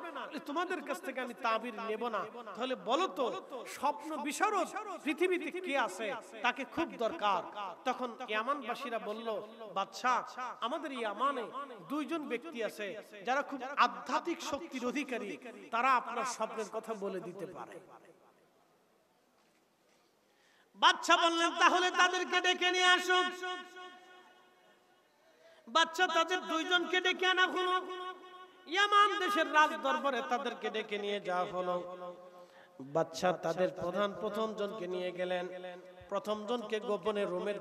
A: তোমাদের কাছ থেকে আমি তাবির নেব না। তাহলে বলো তো স্বপ্ন বিশারদ পৃথিবীতে কে আছে, তাকে খুব দরকার। তখন ইয়ামানবাসীরা বলল, বাদশা, আমাদের ইয়ামানে দুইজন ব্যক্তি আছে যারা খুব আধ্যাত্মিক শক্তির অধিকারী, তারা আপনার স্বপ্নের কথা বলে দিতে পারে। বাদশা বললেন, তাহলে তাদেরকে ডেকে নিয়ে আসো। বাদশা তাদের দুইজনকে ডেকে আনা হলো। ইয়ামান দেশের রাজ দরবারে তাদেরকে ডেকে নিয়ে যাওয়া হলো। বাদশা তাদের প্রথম জনকে নিয়ে গেলেন। প্রথম জনকে গোপনে রুমের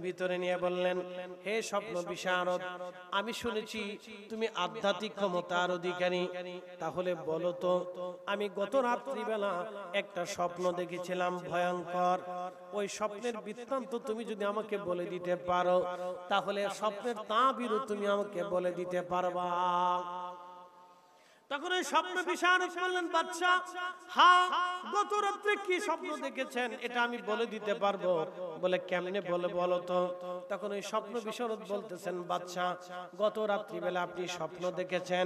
A: ভিতরে নিয়ে বললেন, হে স্বপ্ন বিশারদ, আমি শুনেছি তুমি আধ্যাত্মিক ক্ষমতার অধিকারী। তাহলে বলো তো, আমি গত রাত্রিবেলা একটা স্বপ্ন দেখেছিলাম ভয়ঙ্কর। ওই স্বপ্নের বৃত্তান্ত তুমি যদি আমাকে বলে দিতে পারো, তাহলে স্বপ্নের তাবিরও তুমি আমাকে বলে দিতে পারবা। তখন ওই স্বপ্ন বিশারদ বললেন, বাদশা, হ্যাঁ, গত রাত্রে কি স্বপ্ন দেখেছেন এটা আমি বলে দিতে পারবো। বলে, কেমনে বলো তো। তখন ওই স্বপ্ন বিশারদ বলতেছেন, বাদশা, গত রাত্রিবেলা আপনি স্বপ্ন দেখেছেন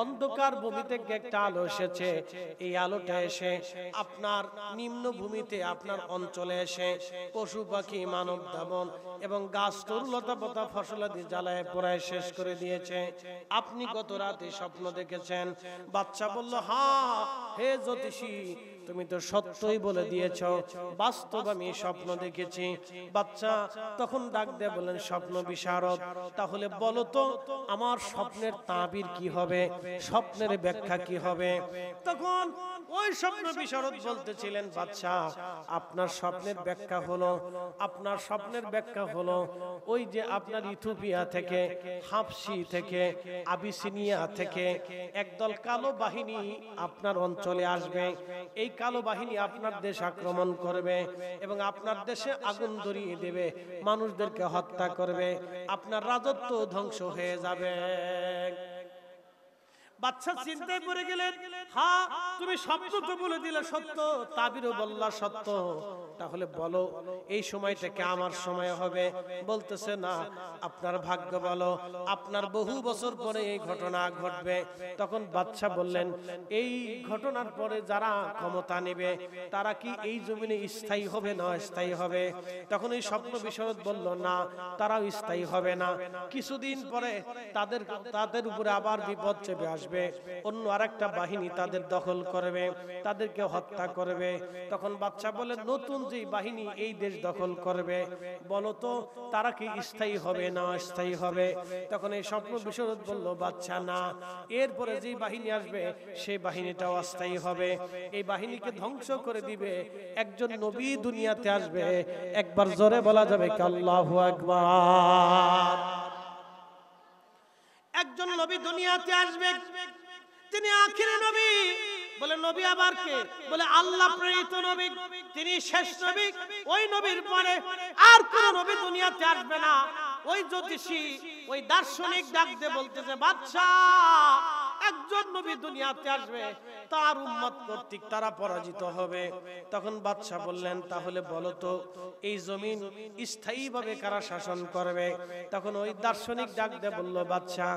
A: অন্ধকার ভূমি থেকে একটা আলো এসেছে। এই আলোটা এসে আপনার নিম্ন ভূমিতে, আপনার অঞ্চলে এসে পশু পাখি, মানব দামন এবং গাছ তরুলতা পাতা ফসলাদি জ্বালায় পোড়ায় শেষ করে দিয়েছে। আপনি গত রাতে স্বপ্ন দেখেছেন। বাদশা বলল, হ্যাঁ হে জ্যোতিষী, তুমি তো সত্যই বলে দিয়েছ, বাস্তব আমি স্বপ্ন দেখেছি। বাদশা তখন ডাক দিয়ে বলেন, স্বপ্ন বিশারদ, তাহলে বলো তো আমার স্বপ্নের তাবির কি হবে, স্বপ্নের ব্যাখ্যা কি হবে। তখন ওই স্বপ্ন বিশারদ বলতেছিলেন, বাদশা, আপনার স্বপ্নের ব্যাখ্যা হলো ওই যে আপনার ইথিওপিয়া থেকে, হাবশি থেকে, আবিসিনিয়া থেকে একদল কালো বাহিনী আপনার অঞ্চলে আসবে। এই কালো বাহিনী আপনার দেশ আক্রমণ করবে এবং আপনার দেশে আগুন ধরিয়ে দেবে, মানুষদেরকে হত্যা করবে, আপনার রাজত্ব ধ্বংস হয়ে যাবে। বাদশা চিন্তায় পড়ে গেলেন, হ্যাঁ তুমি স্বপ্ন তো বলে দিলে সত্য, তাবিরও বললা সত্য, তাহলে বলো এই সময়টাকে আমার সময় হবে। বলতেছে, না, আপনার ভাগ্য বলো, আপনার বহু বছর পরে এই ঘটনা ঘটবে। তখন বাদশা বললেন, এই ঘটনার পরে যারা ক্ষমতা নেবে তারা কি এই জমিনে স্থায়ী হবে না অস্থায়ী হবে? তখন এই স্বপ্ন বিশারদ বলল, না, তারাও স্থায়ী হবে না। কিছুদিন পরে তাদের উপরে আবার বিপদ চেপে আসবে, অন্য আরেকটা বাহিনী তাদের দখল করবে, তাদেরকে হত্যা করবে। তখন বাদশা বলে, নতুন যে বাহিনী এই দেশ দখল করবে, বলো তো তারা কি স্থায়ী হবে না অস্থায়ী হবে? তখন এই স্বপ্ন বিশারদ বলল, বাদশা, না, এরপরে যে বাহিনী আসবে সেই বাহিনীটাও অস্থায়ী হবে। এই বাহিনীকে ধ্বংস করে দিবে একজন নবী দুনিয়াতে আসবে। একবার জোরে বলা যাবে কি আল্লাহু আকবার। একজন নবী দুনিয়াতে আসবে, তিনি আখিরি নবী। বলে, নবী আবার কে? বলে, আল্লাহ প্রেরিত নবী, তিনি শেষ নবী। ওই নবীর পরে আর কোন নবী দুনিয়াতে আসবে না। ওই জ্যোতিষী, ওই দার্শনিক ডাক দিয়ে বলতেছে, বাদশা, একজন নবী দুনিয়াতে আসবে, তার উম্মত কর্তৃক তারা পরাজিত হবে। তখন বাদশা বললেন, তাহলে বলো তো এই জমিন স্থায়ীভাবে কারা শাসন করবে? তখন ওই দার্শনিক ডাক দিয়ে বলল, বাদশা,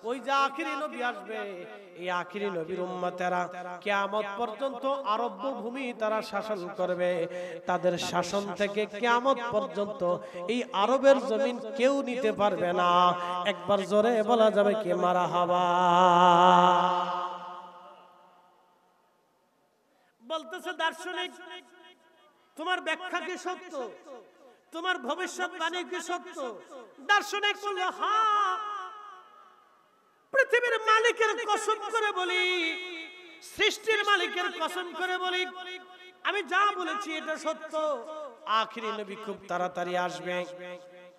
A: ওই যে আখিরি নবী আসবে, এই আখিরি নবীর উম্মতেরা কিয়ামত পর্যন্ত আরব ভূমি তারা শাসন করবে। তাদের শাসন থেকে কিয়ামত পর্যন্ত এই আরবের জমিন কেউ নিতে পারবে না। একবার জোরে বলা যাবে কি মারহাবা। বলতেছে দার্শনিক, তোমার ব্যাখ্যা কি সত্য? তোমার ভবিষ্যৎবাণী কি সত্য? দার্শনিক বলল, হ্যাঁ, পৃথিবীর মালিকের কসম করে বলি, সৃষ্টির মালিকের কসম করে বলি, আমি যা বলেছি এটা সত্য। আখিরি নবী খুব তাড়াতাড়ি আসবে।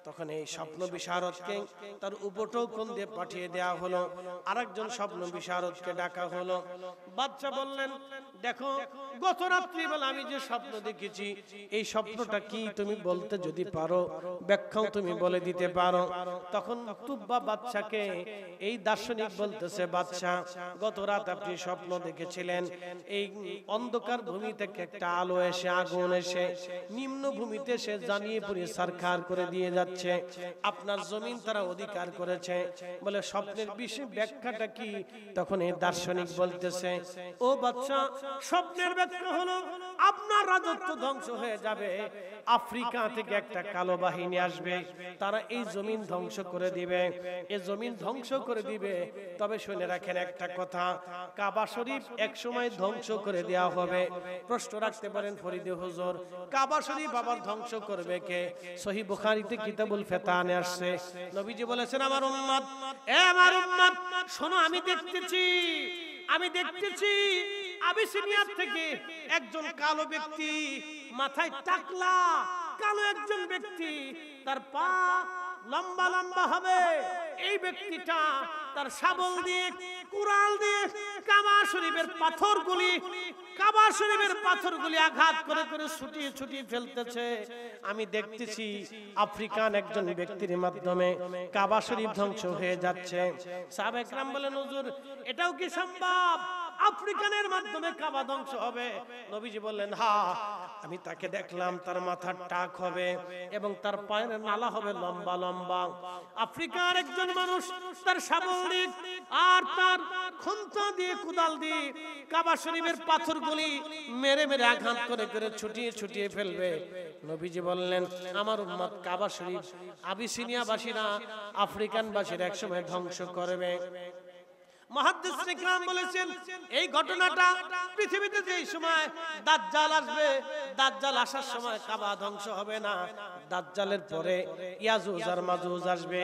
A: তখন এই স্বপ্ন বিশারদকে তার উপটোকন দিয়ে পাঠিয়ে দেওয়া হলো। আরেকজন স্বপ্ন বিশারদকে ডাকা হলো। বাদশা বললেন, দেখো গত রাত্রিবেলা আমি যে স্বপ্ন দেখেছি, এই স্বপ্নটা কি তুমি বলতে যদি পারো, ব্যাখ্যাও তুমি বলে দিতে পারো। তখন তুব্বা বাদশাকে এই দার্শনিক বলতেছে, বাদশা গত রাত আপনি স্বপ্ন দেখেছিলেন, এই অন্ধকার ভূমি থেকে একটা আলো এসে, আগুন এসে নিম্ন ভূমিতে সে জানিয়ে পুরি সরকার করে দিয়ে যাচ্ছে, আপনার জমিন তারা অধিকার করেছে। বলে স্বপ্নের বিষয়ে ব্যাখ্যাটা কি? তখন এই দার্শনিক বলতেছে, ও বাদশা, স্বপ্নের ব্যাখ্যা হলো আপনার রাজত্ব ধ্বংস হয়ে যাবে, আফ্রিকা থেকে একটা কালো বাহিনী আসবে, তারা এই জমিন ধ্বংস করে দিবে, এই জমিন ধ্বংস করে দিবে। তবে শুনে রাখেন একটা কথা, কাবা শরীফ এক সময় ধ্বংস করে দেওয়া হবে। প্রশ্ন রাখতে পারেন ফরিদে হুজুর, কাবা শরীফ আবার ধ্বংস করবে কে? সহিহ বুখারীতে কিতাবুল ফিতানে আসছে, নবীজি বলেছেন, আমার উম্মত, আমার উম্মত শোনো, আমি দেখতেছি আবিসিনিয়া থেকে একজন কালো ব্যক্তি, মাথায় টাকলা, কালো একজন ব্যক্তি, তার পা লম্বা লম্বা হবে। এই ব্যক্তিটা তার শাবল দিয়ে, কুড়াল দিয়ে কাবা শরীফের পাথরগুলি আঘাত করে করে ছুটিয়ে ফেলতেছে। আমি দেখতেছি আফ্রিকান একজন ব্যক্তির মাধ্যমে কাবা শরীফ ধ্বংস হয়ে যাচ্ছে। সাহাবা একরাম বলেন, হুজুর এটাও কি সম্ভব, আফ্রিকানের মাধ্যমে কাবা ধ্বংস হবে? নবীজি বললেন, হ্যাঁ, আমি তাকে দেখলাম, তার মাথার টাক হবে এবং তার পায়ের নালা হবে লম্বা লম্বা। আফ্রিকার একজন মানুষ তার শাবল দিয়ে আর তার খুন্তা দিয়ে, কুদাল দিয়ে কাবা শরীফের পাথরগুলি মেরে মেরে আঘাত করে করে ছুটিয়ে ফেলবে। নবীজি বললেন, আমার উম্মত কাবা শরীফ আবিসিনিয়াবাসীরা, আফ্রিকানবাসীরা একসময় ধ্বংস করবে। মুহাদ্দিস ইকরাম বলেছেন, এই ঘটনাটা পৃথিবীতে যেই সময় দাজ্জাল আসবে, দাজ্জাল আসার সময় কাবা ধ্বংস হবে না, দাজ্জালের পরে ইয়াজুজ আর মাজুজ আসবে।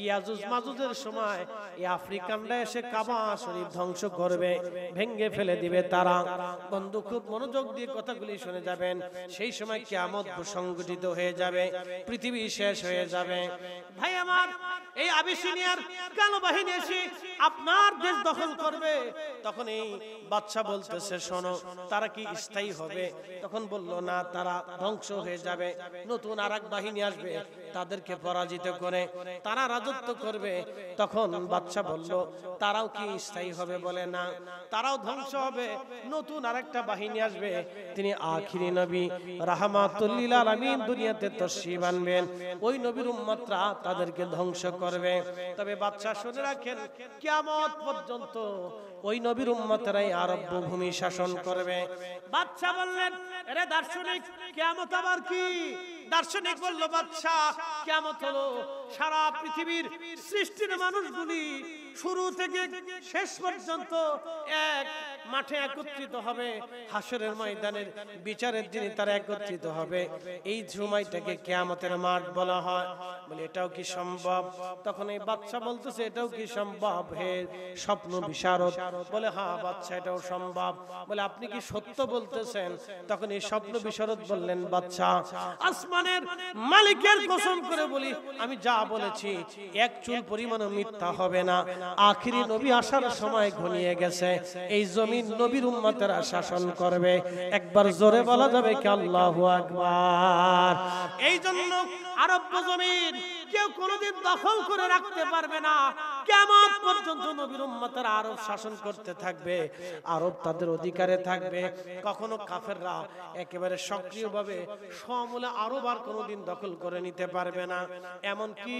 A: ইয়াজুজ মাজুজের সময় এই আফ্রিকানরা এসে কাবা শরীফ ধ্বংস করবে, ভেঙে ফেলে দিবে তারা। বন্ধু খুব মনোযোগ দিয়ে কথাগুলি শুনে যাবেন। সেই সময় কিয়ামত সংঘটিত হয়ে যাবে, পৃথিবী শেষ হয়ে যাবে। ভাই আমার, এই আবিসিনিয়ার কালো বাহিনী এসে আপনার দেশ দখল করবে। তখন এই বাদশা বলতেছে, শোনো, তারা কি স্থায়ী হবে? তখন বলল, না, তারা ধ্বংস হয়ে যাবে, নতুন আরেক বাহিনী আসবে, তাদেরকে পরাজিত করে তারা রাজত্ব করবে। তখন বাদশা বলল, তারাও কি স্থায়ী হবে? বলে, না, তারাও ধ্বংস হবে, নতুন আরেকটা বাহিনী আসবে, তিনি আখিরি নবী রাহমাতুল লিল আলামিন দুনিয়াতে তাশরীফ আনবেন, ওই নবীর উম্মতরা তাদেরকে ধ্বংস করবে। তবে বাদশা শুনে রাখেন, কিয়ামত পর্যন্ত ওই নবীর উম্মতরাই আরব ভূমি শাসন করবে। বাদশা বললেন, আরে দার্শনিক, কিয়ামত আবার কি? দার্শনিক বলল, বাদশা, কিয়ামত হলো সারা পৃথিবীর সৃষ্টির মানুষগুলি শুরু থেকে শেষ পর্যন্ত এক মাঠে একত্রিত হবে, হাসরের ময়দানের বিচারের দিনে তারা একত্রিত হবে। এই সময়টাকে কিয়ামতের মাঠ বলা হয়। বলে, এটাও কি সম্ভব? তখন এই বাদশা বলতেছে, এটাও কি সম্ভব হে স্বপ্ন বিশারদ? বলে, হ্যাঁ বাদশা, এটাও সম্ভব। বলে, আপনি কি সত্য বলতেছেন? তখন এই স্বপ্ন বিশারদ বললেন, বাদশা, আসমানের মালিকের কসম করে বলি, আমি যা বলেছি এক চুল পরিমাণও মিথ্যা হবে না। আখিরি নবী আসার সময় ঘনিয়ে গেছে, এই জমিন নবীর উম্মতেরা শাসন করবে। একবার জোরে বলা যাবে কি আল্লাহু আকবার? এই জন্য আরব জমিন কেউ কোনোদিন দখল করে রাখতে পারবে না। কিয়ামত পর্যন্ত নবীর উম্মতেরা আরব শাসন করতে থাকবে, আরব তাদের অধিকারে থাকবে। কখনো কাফেররা একেবারে সক্রিয়ভাবে সমূলে আরব আর কোনোদিন দখল করে নিতে পারবে না। এমনকি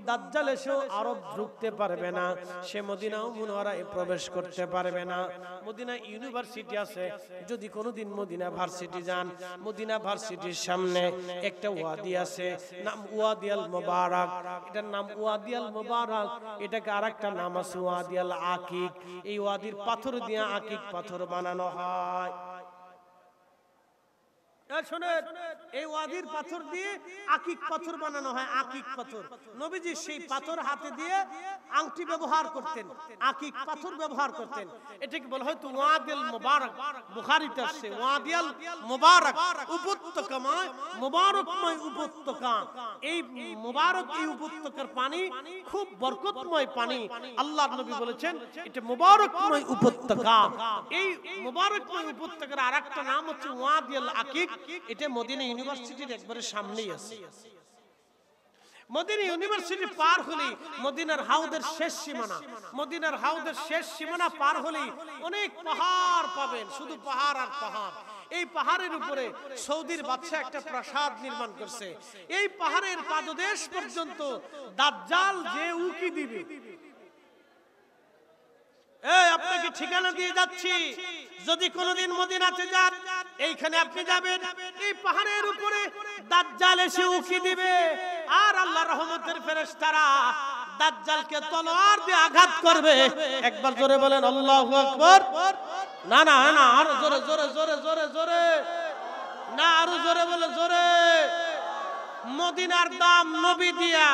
A: দাজ্জাল এসেও আরব ঢুকতে পারবে না, সে মদিনা মুনওয়ারায় প্রবেশ করতে পারবে না। মদিনা ইউনিভার্সিটি আছে, যদি কোনোদিন মদিনা ভার্সিটি যান, মদিনা ভার্সিটির সামনে একটা ওয়াদি আছে, নাম ওয়াদি আল মুবারাক। এটার নাম ওয়াদি আল মুবারাক, এটাকে আরেকটা নাম আছে ওয়াদি আল আকিক। এই ওয়াদির পাথর দিয়ে আকিক পাথর বানানো হয়। শোনেন, এই ওয়াদির পাথর দিয়ে আকিক পাথর বানানো হয়। আকিক পাথর, নবীজি সেই পাথর হাতে দিয়ে আংটি ব্যবহার করতেন, আকিক পাথর ব্যবহার করতেন। এটাকে বলা হয় ওয়াদিল মুবারক। বুখারীতে আসছে ওয়াদিল মুবারক, উপত্যকাময় মুবারকময় উপত্যকা। এই মুবারক, এই উপত্যকার পানি খুব বরকতময় পানি। আল্লাহর নবী বলেছেন এটা মুবারকময় উপত্যকা। এই মুবারকময় উপত্যকার আরেকটা নাম হচ্ছে ওয়াদিল আকিক। এটা মদিনা ইউনিভার্সিটির একবারে সামনেই আছে। মদিনা ইউনিভার্সিটি পার হলেই মদিনার হাউদের শেষ সীমানা, মদিনার হাউদের শেষ সীমানা পার হলেই অনেক পাহাড় পাবেন, শুধু পাহাড় আর পাহাড়। এই পাহাড়ের উপরে সৌদির বাদশা একটা প্রাসাদ নির্মাণ করছে। এই পাহাড়ের পাদদেশ পর্যন্ত দাজ্জাল যে উকি দিবে, আপনাকে ঠিকানা দিয়ে যাচ্ছি, যদি কোনোদিন মদিনাতে যান এইখানে আপনি যাবেন, এই পাহাড়ের উপরে দাজ্জাল এসে উকি দিবে, আর আল্লাহর রহমতের ফেরেশতারা দাজ্জালকে তলোয়ার দিয়ে আঘাত করবে। একবার জোরে বলেন আল্লাহু আকবার। না না না, আরো জোরে জোরে জোরে জোরে জোরে, না আরো জোরে বলে জোরে। মদিনার দাম নবী দিয়া,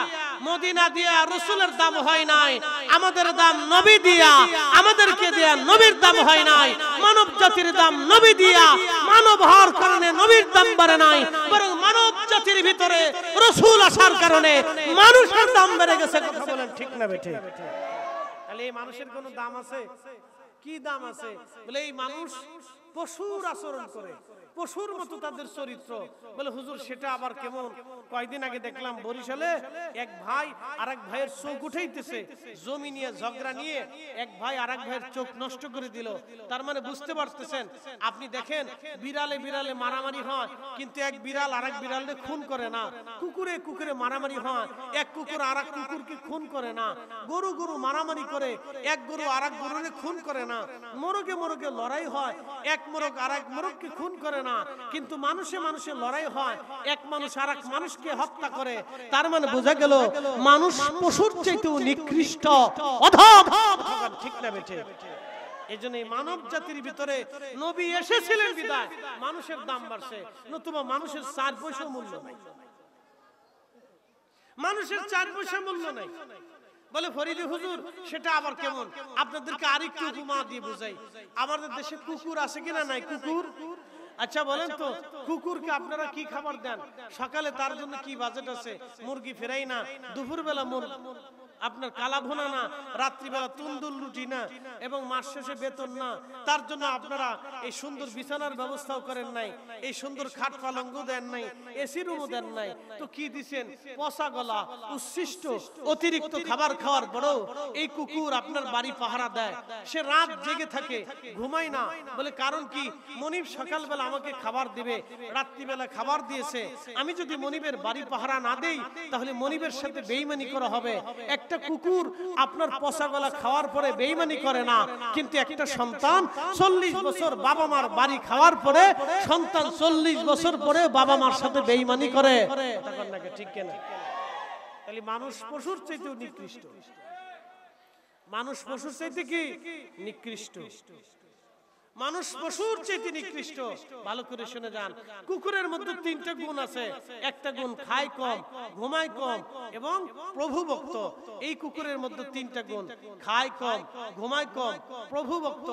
A: মদিনা দিয়া রাসূলের দাম হয় নাই, আমাদের দাম নবী দিয়া, আমাদেরকে দিয়া নবীর দাম হয় নাই। মানব জাতির দাম নবী দিয়া, মানব হওয়ার কারণে নবীর দাম বাড়ে নাই, বরং মানব জাতির ভিতরে রাসূল আসার কারণে মানুষের দাম বেড়ে গেছে। কথা বলেন ঠিক না বেঠে? তাহলে এই মানুষের কোনো দাম আছে? কি দাম আছে? বলে এই মানুষ পশুর আচরণ করে, পশুর মতো তাদের চরিত্র। বলে হুজুর সেটা আবার কেমন? কয়েকদিন আগে দেখলাম বরিশালে এক ভাই আরেক ভাইয়ের চোখ উঠাইতেছে, জমি নিয়ে ঝগড়া নিয়ে এক ভাই আরেক ভাইয়ের চোখ নষ্ট করে দিল। তার মানে বুঝতে পারতেছেন, আপনি দেখেন বিড়ালে বিড়ালে মারামারি হয়, কিন্তু এক বিড়াল আরেক বিড়ালে খুন করে না। কুকুরে কুকুরে মারামারি হয়, এক কুকুর আরেক কুকুরকে খুন করে না। গরু গরু মারামারি করে, এক গরু আরেক গরুকে খুন করে না। মোরগে মোরগে লড়াই হয়, এক মোরগ আরেক মোরগকে খুন করে না। কিন্তু মানুষে মানুষে লড়াই হয়, এক মানুষ আরেক মানুষকে হত্যা করে। তার মানে বোঝা গেল মানুষ পশুর চাইতেও নিকৃষ্ট, অধম। ঠিক না বেঠে? এজন্য মানব জাতির ভিতরে নবী এসেছিলেন বিদায় মানুষের দাম বাড়ছে, নতুবা মানুষের 4 পয়সা মূল্য নাই, মানুষের 4 পয়সা মূল্য নাই। বলে ফরিদি হুজুর সেটা আবার কেমন? আপনাদেরকে আরেকটু উপমা দিয়ে বুঝাই। আমাদের দেশে কুকুর আছে কিনা নাই? কুকুর, আচ্ছা বলেন তো কুকুরকে আপনারা কি খাবার দেন? সকালে তার জন্য কি বাজেট আছে? মুরগি ফেরাই না, দুপুরবেলা আপনার কালা ভুনা না, রাত্রিবেলা তন্দুর রুটি না, এবং মাস শেষে বেতন না। তার জন্য আপনারা এই সুন্দর বিছানার ব্যবস্থাও করেন নাই, এই সুন্দর খাট পালঙ্গ দেন নাই, এসি রুমও দেন নাই। তো কি দিছেন? পচা গলা, উচ্ছিষ্ট, অতিরিক্ত খাবার খাওয়ার পরেও এই কুকুর আপনার বাড়ি পাহারা দেয়। সে রাত জেগে থাকে, ঘুমায় না। বলে কারণ কি? মনিব সকালবেলা আমাকে খাবার দিবে, রাত্রিবেলা খাবার দিয়েছে। আমি যদি মনিবের বাড়ি পাহারা না দেই তাহলে মনিবের সাথে বেঈমানি করা হবে। একটা কুকুর আপনার পচা গলা খাওয়ার পরে বেঈমানি করে না, কিন্তু একটা সন্তান 40 বছর বাবা মার বাড়ি খাওয়ার পরে সন্তান 40 বছর পরে বাবা মার সাথে বেঈমানি করে। তখন নাকি ঠিক কেন? তাহলে মানুষ পশুর চাইতেও নিকৃষ্ট, মানুষ পশুর চাইতে কি নিকৃষ্ট, মানুষ পশুর চাইতে নিকৃষ্ট। ভালো করে শুনে যান, কুকুরের মধ্যে 3টা গুণ আছে। একটা গুণ খায় কম, ঘুমায় কম এবং প্রভু ভক্ত। এই কুকুরের মধ্যে 3টা গুণ, খায় কম, ঘুমায় কম, প্রভু ভক্ত।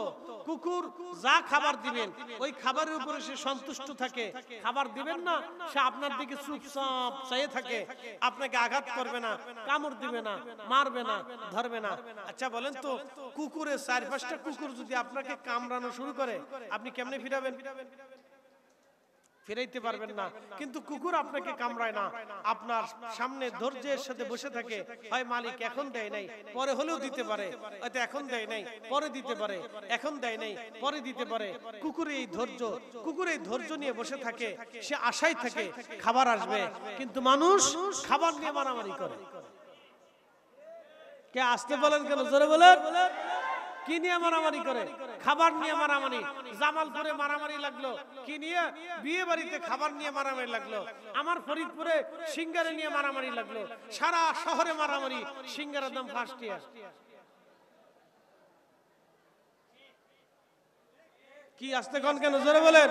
A: কুকুর যা খাবার দিবেন ওই খাবারের উপরে সে সন্তুষ্ট থাকে। খাবার দিবেন না, সে আপনার দিকে চুপচাপ চাইয়ে থাকে, আপনাকে আঘাত করবে না, কামড় দিবে না, মারবে না, ধরবে না। আচ্ছা বলেন তো কুকুরের 4-5টা কুকুর যদি আপনাকে কামড়ানো শুরু করে আপনি কেমনে ফিরাবেন? ফিরাইতে পারবেন না। কিন্তু কুকুর আপনাকে কামড়ায় না, আপনার সামনে ধৈর্যের সাথে বসে থাকে। হয় মালিক এখন দেয় নাই, পরে হলেও দিতে পারে, হয়তো এখন দেয় নাই, পরে দিতে পারে, এখন দেয় নাই, পরে দিতে পারে। কুকুর এই ধৈর্য নিয়ে বসে থাকে, সে আশায় থাকে খাবার আসবে। কিন্তু মানুষ খাবার নিয়ে মারামারি করে। কে আসতে বলেন কেন? জোরে বলেন। কি নিয়ে মারামারি করে? খাবার নিয়ে মারামারি। জামালপুরে মারামারি লাগলো কি নিয়ে? বিয়ে বাড়িতে খাবার নিয়ে মারামারি লাগলো। আমার ফরিদপুরে সিঙ্গারা নিয়ে মারামারি লাগলো। সারা শহরে মারামারি, সিঙ্গারার দাম 5 টাকা। কি আসতে কোন কেন জোরে বলেন।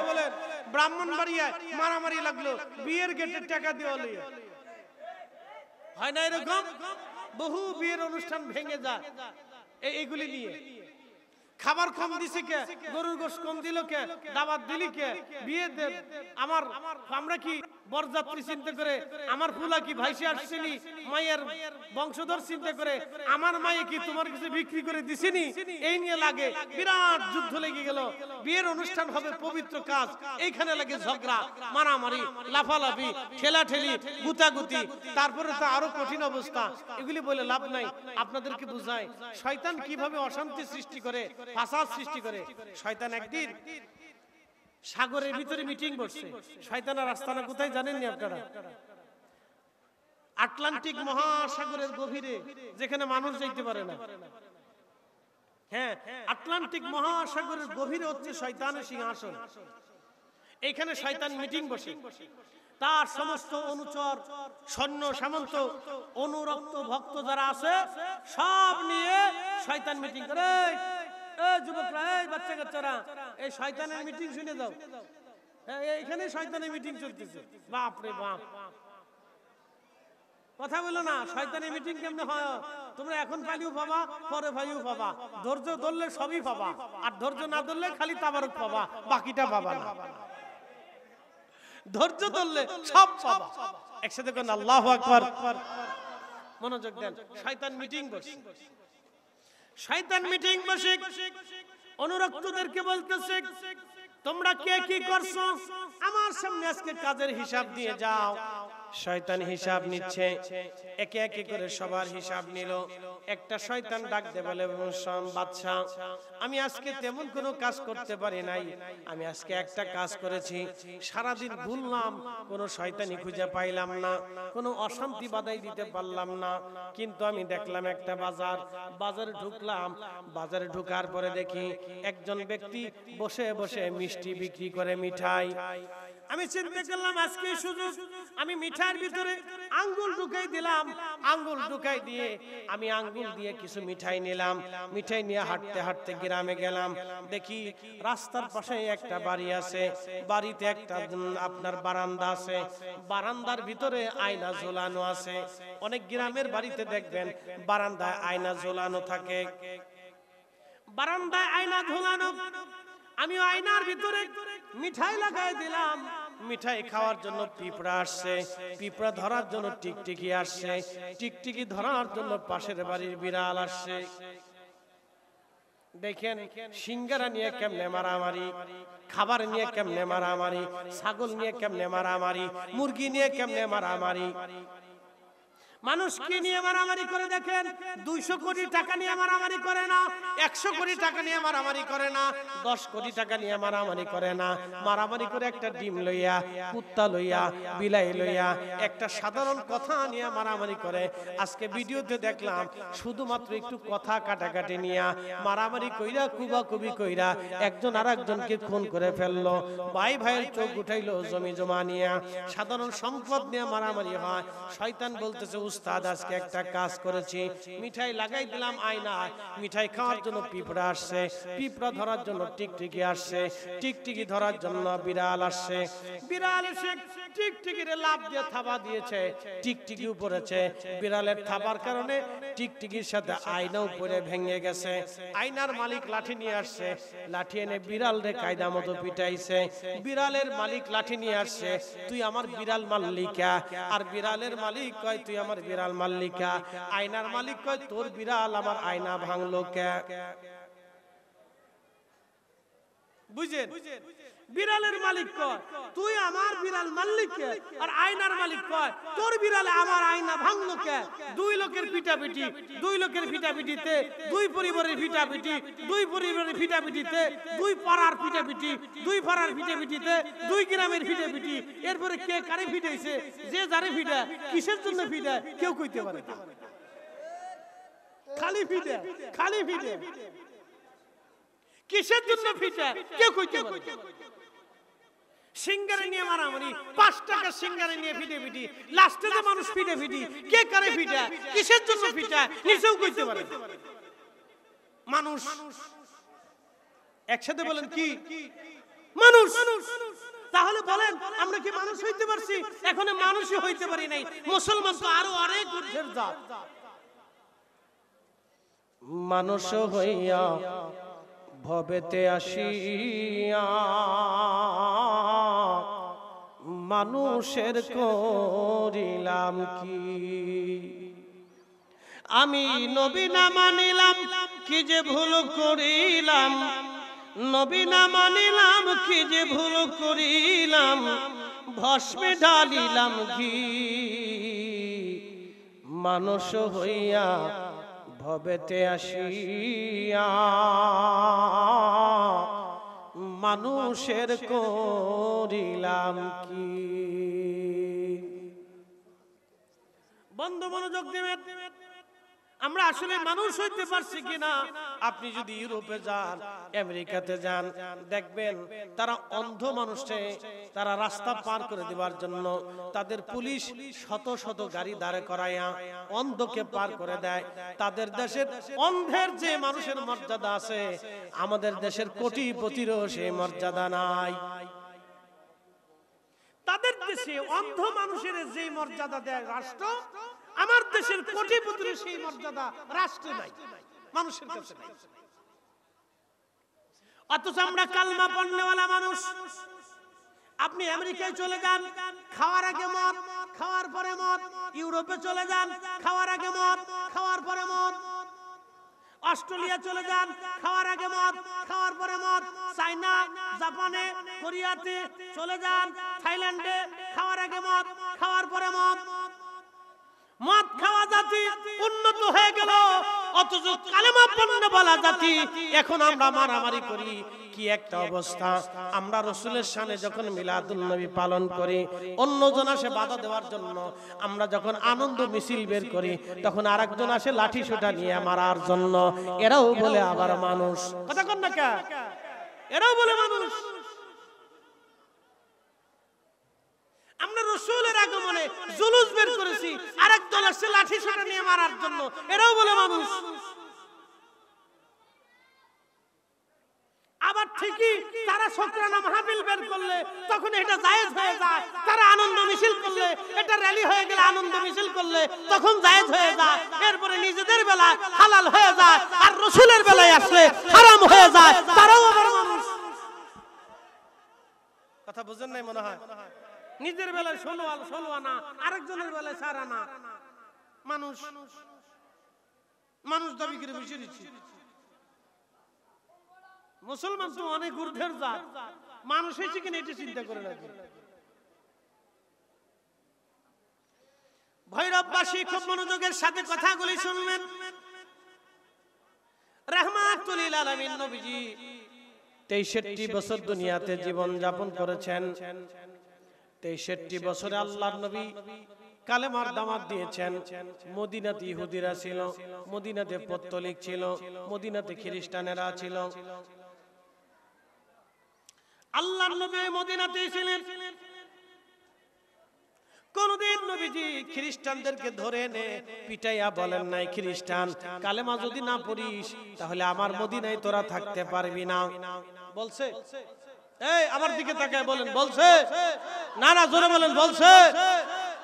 A: ব্রাহ্মণবাড়িয়ায় মারামারি লাগলো বিয়ের গেটের টাকা দিয়ে লইয়া, হয় না এরকম? বহু বিয়ের অনুষ্ঠান ভেঙে যায় এইগুলি নিয়ে। খাবার কম দিছে কে, গরুর গোশত কম দিল কে, দাওয়াত দিলি কে, বিয়ে আমার আমরা কি বরযাত্রী চিন্তা করে, আমার ফুলা কি ভাইসে আসছেনি, মায়ের বংশধর চিন্তা করে আমার মায়ে কি তোমার কাছে বিক্রি করে দিছেনি, এই নিয়ে লাগে বিরাট যুদ্ধ লেগে গেল। বিয়ের অনুষ্ঠান হবে পবিত্র কাজ, এইখানে লাগে ঝগড়া, মারামারি, লাফালাফি, ঠেলাঠেলি, গুতাগুতি, তারপরে তো আরো কঠিন অবস্থা। এগুলি বলে লাভ নাই। আপনাদেরকে বুঝায় শয়তান কিভাবে অশান্তি সৃষ্টি করে, ফাসাদ সৃষ্টি করে। শয়তান একদিন সাগরের ভিতরে মিটিং বসছে। শয়তানের আস্তানা কোথায় জানেননি আপনারা? আটলান্টিক মহাসাগরের গভীরে, যেখানে মানুষ যাইতে পারে না। হ্যাঁ, আটলান্টিক মহাসাগরের গভীরে হচ্ছে শয়তানের সিংহাসন। এইখানে শয়তান মিটিং বসে। তার সমস্ত অনুচর, সৈন্য সামন্ত, অনুরক্ত ভক্ত যারা আছে সব নিয়ে শয়তান মিটিং করে। এই যুবকরা, এই বাচ্চা কাচ্চারা, এই শয়তানের মিটিং শুনে যাও। এইখানে শয়তানের মিটিং চলতেছে। বাপ রে বাপ, কথা বলো না। শয়তানের মিটিং কেমনে হয়? তোমরা এখন পালিও পাবা, পরে পালিও পাবা। ধৈর্য ধরলে সবই পাবা, আর ধৈর্য না ধরলে খালি তাবারক পাবা, বাকিটা পাবা না। ধৈর্য ধরলে সব পাবা। একসাথে কোন আল্লাহু আকবার। মনোযোগ দেন। শয়তান মিটিং বসে। শয়তান মিটিং বসে অনুরক্তদেরকে বলতেছে, তোমরা কে কি করছো আমার সামনে আজকে কাজের হিসাব দিয়ে যাও। শয়তান হিসাব নিচ্ছে, একে একে করে সবার হিসাব নিল। একটা শয়তান ডাক দে বলে, বাদশা, আমি আজকে তেমন কোনো কাজ করতে পারি নাই। আমি আজকে একটা কাজ করেছি, সারাদিন ঘুরলাম, কোনো শয়তানি খুঁজে পাইলাম না, কোনো অশান্তি বাধাই দিতে পারলাম না। কিন্তু আমি দেখলাম একটা বাজারে ঢুকলাম। বাজারে ঢুকার পরে দেখি একজন ব্যক্তি বসে বসে মিষ্টি বিক্রি করে, মিঠাই। আমি চিন্তা করলাম আজকে সুযোগ, আমি মিঠাইয়ের ভিতরে আঙ্গুল ঢুকাই দিলাম। আঙ্গুল ঢুকাই দিয়ে আমি আঙ্গুল দিয়ে কিছু মিঠাই নিলাম। মিঠাই নিয়ে হাঁটতে হাঁটতে গ্রামে গেলাম। দেখি রাস্তার পাশে একটা বাড়ি আছে, বাড়িতে একটা আপনার বারান্দা আছে। বারান্দার ভিতরে আয়না ঝোলানো আছে। অনেক গ্রামের বাড়িতে দেখবেন বারান্দায় আয়না ঝোলানো থাকে। বারান্দায় আয়না ঝোলানো, আমি আয়নার ভিতরে মিঠাই লাগাই দিলাম। মিঠাই খাওয়ার জন্য পিঁপড়া আসছে, পিঁপড়া ধরার জন্য টিকটিকি আসছে, টিকটিকি ধরার জন্য পাশের বাড়ির বিড়াল আসছে। দেখেন সিঙ্গারা নিয়ে কেমনে মারামারি, খাবার নিয়ে কেমনে মারামারি, ছাগল নিয়ে কেমনে মারামারি, মুরগি নিয়ে কেমনে মারামারি। মানুষকে নিয়ে মারামারি করে দেখেন। 200 কোটি টাকা নিয়ে মারামারি করে না, 100 কোটি টাকা নিয়ে মারামারি করে না, 10 কোটি টাকা নিয়ে মারামারি করে না। মারামারি করে একটা ডিম লইয়া, কুত্তা লইয়া, বিলাই লইয়া, একটা সাধারণ কথা নিয়ে মারামারি করে। আজকে ভিডিওতে দেখলাম শুধুমাত্র একটু কথা কাটাকাটি নিয়ে মারামারি কইরা, কুবাকুবি কইরা একজন আর একজনকে খুন করে ফেললো। ভাই ভাইয়ের চোখ উঠাইলো, জমি জমা নিয়ে, সাধারণ সম্পদ নিয়ে মারামারি হয়। শয়তান বলতেছে, উস্তাদ আজকে একটা কাজ করেছি, মিঠাই লাগাই দিলাম আয়নায়, মিঠাই খাওয়ার জন্য পিঁপড়া আসছে, পিঁপড়া ধরার জন্য টিকটিকি আসছে, টিকটিকি ধরার জন্য বিড়াল আসছে। বিড়াল এসে টিকটিকিরে লাফ দিয়ে থাবা দিয়েছে, টিকটিকি উপরেছে। বিড়ালের থাবার কারণে টিকটিকির সাথে আয়না উপরে ভেঙে গেছে। আয়নার মালিক লাঠি নিয়ে আসছে, লাঠি এনে বিড়াল রে কায়দা মতো পিটাইছে। বিড়ালের মালিক লাঠি নিয়ে আসছে, তুই আমার বিড়াল মাল্লিকা। আর বিড়ালের মালিক কয়, তুই আমার বিড়াল মাল্লিকা। আয়নার মালিক কয়, তোর বিড়াল আমার আয়না ভাঙলো কে? বুঝেন? বিড়ালের মালিক কয়, তুই আমার বিড়াল মাল্লিক কে? আর আয়নার মালিক কয়, তোর বিড়ালে আমার আয়না ভাঙলো কে? দুই লোকের পিটাপিটি, দুই লোকের পিটাপিটিতে, দুই পরিবারের পিটাপিটি, দুই পরিবারের পিটাপিটিতে, দুই পাড়ার পিটাপিটি, দুই পাড়ার পিটাপিটিতে, দুই গ্রামের পিটাপিটি। এরপরে কে কারে পিটাইছে, যে যারে পিটা, কিসের জন্য পিটা, কেউ কইতে পারে না। খালি পিটা, খালি পিটা। কিসের জন্য পিটা, কেউ কইতে পারে না। সিঙ্গারে নিয়ে মারামারি, 5 টাকা সিঙ্গারে নিয়ে ফিটে ফিটি, লাস্টে যে মানুষ ফিটে ফিটি, কে কারে ফিটা, কিসের জন্য ফিটা, নিজেও কইতে পারে। মানুষ একসাথে বলেন কি? মানুষ। তাহলে বলেন আমরা কি মানুষ হইতে পারছি? এখনো মানুষই হইতে পারি নাই। মুসলমান তো আরো অনেক ঊর্ধ্বের জাত। মানুষ হইয়া ভবেতে আসিয়া মানুষের করিলাম কি? আমি নবী না মানিলাম কি যে ভুল করিলাম, নবী না মানিলাম কি যে ভুল করিলাম, ভস্মে ঢালিলাম ঘি। মানুষ হইয়া ভবেতে আসিয়া মানুষের করিলাম কি? বন্ধু মনোযোগ দিবেন, আমরা আসলে মানুষ হইতে পারছি কিনা? আপনি যদি ইউরোপে যান, আমেরিকাতে যান, দেখবেন তারা অন্ধ মানুষে তারা রাস্তা পার করে দেওয়ার জন্য তাদের পুলিশ শত শত গাড়ি দাঁড়ে করাইয়া অন্ধকে পার করে দেয়। তাদের দেশের অন্ধের যে মানুষের মর্যাদা আছে, আমাদের দেশের কোটিপতিরও সেই মর্যাদা নাই। তাদের দেশে অন্ধ মানুষের যে মর্যাদা দেয় রাষ্ট্র, আমার দেশের কোটিপতির সেই মর্যাদা রাষ্ট্রে নাই, মানুষের কাছে নাই। অথচ আমরা কালমা পড়নেওয়ালা মানুষ। আপনি আমেরিকায় চলে যান, খাওয়ার আগে মদ, খাওয়ার পরে মদ। ইউরোপে চলে যান, খাওয়ার আগে মদ, খাওয়ার পরে মদ। অস্ট্রেলিয়া চলে যান, খাওয়ার আগে মদ, খাওয়ার পরে মদ। চায়না, জাপানে, কোরিয়াতে চলে যান, থাইল্যান্ডে খাওয়ার আগে মদ, খাওয়ার পরে মদ। মদ খাওয়া জাতি উন্নত হয়ে গেল, অথচ কালেমা পড়নেওয়ালা জাতি এখন আমরা মারামারি করি। কি একটা অবস্থা! আমরা রাসূলের শানে যখন মিলাদুন নবী পালন করি, অন্যজন আসে বাধা দেওয়ার জন্য। আমরা যখন আনন্দ মিছিল বের করি, তখন আরেকজন আসে লাঠি সোঁটা নিয়ে মারার জন্য। এরাও বলে আবার মানুষ। কথা কন না কে? এরাও বলে মানুষ। আমরা রাসূলের আগমনে জুলুস বের করেছি, আরেক দল আসে লাঠি সোঁটা নিয়ে মারার জন্য। এরাও বলে মানুষ। আবার ঠিকই তারা শুকরানা মাহফিল বের করলে তখন এটা জায়েজ হয়ে যায়। তারা আনন্দ মিছিল করলে, এটা র্যালি হয়ে গেলে আনন্দ মিছিল করলে তখন জায়েজ হয়ে যায়। এরপরে নিজেদের বেলায় হালাল হয়ে যায়, আর রাসূলের বেলায় আসলে হারাম হয়ে যায়। তারাও আবার মানুষ। কথা বুঝেন নাই মনে হয়? নিজের বেলায় 16 আনা, আরেকজনের বেলায় 4 আনা। মানুষ মানুষ দাবি করে বসে দিচ্ছে। মুসলমান তো অনেক ঊর্ধ্বের জাত, মানুষ হয়েছে কিনা এটা চিন্তা করে রাখে। ভৈরববাসী খুব মনোযোগের সাথে কথাগুলি শুনবেন। রাহমাতুল লিল আলামিন নবীজি 63 বছর দুনিয়াতে জীবন যাপন করেছেন। 63 বছরে আল্লাহর নবী কালেমার দাওয়াত দিয়েছেন। মদিনাতে ইহুদিরা ছিল, মদিনাতে পত্তলিক ছিল, মদিনাতে খ্রিস্টানেরা ছিল। আল্লাহর নবী মদিনাতে ছিলেন। কোনদিন নবীজি খ্রিস্টানদেরকে ধরে এনে পিটাইয়া বলেন নাই, খ্রিস্টান কালেমা যদি না পড়িস তাহলে আমার মদিনায় তোরা থাকতে পারবি না। বলছে? এই আমার দিকে তাকায় বলেন, বলছে? না না, জোরে বলেন, বলছে?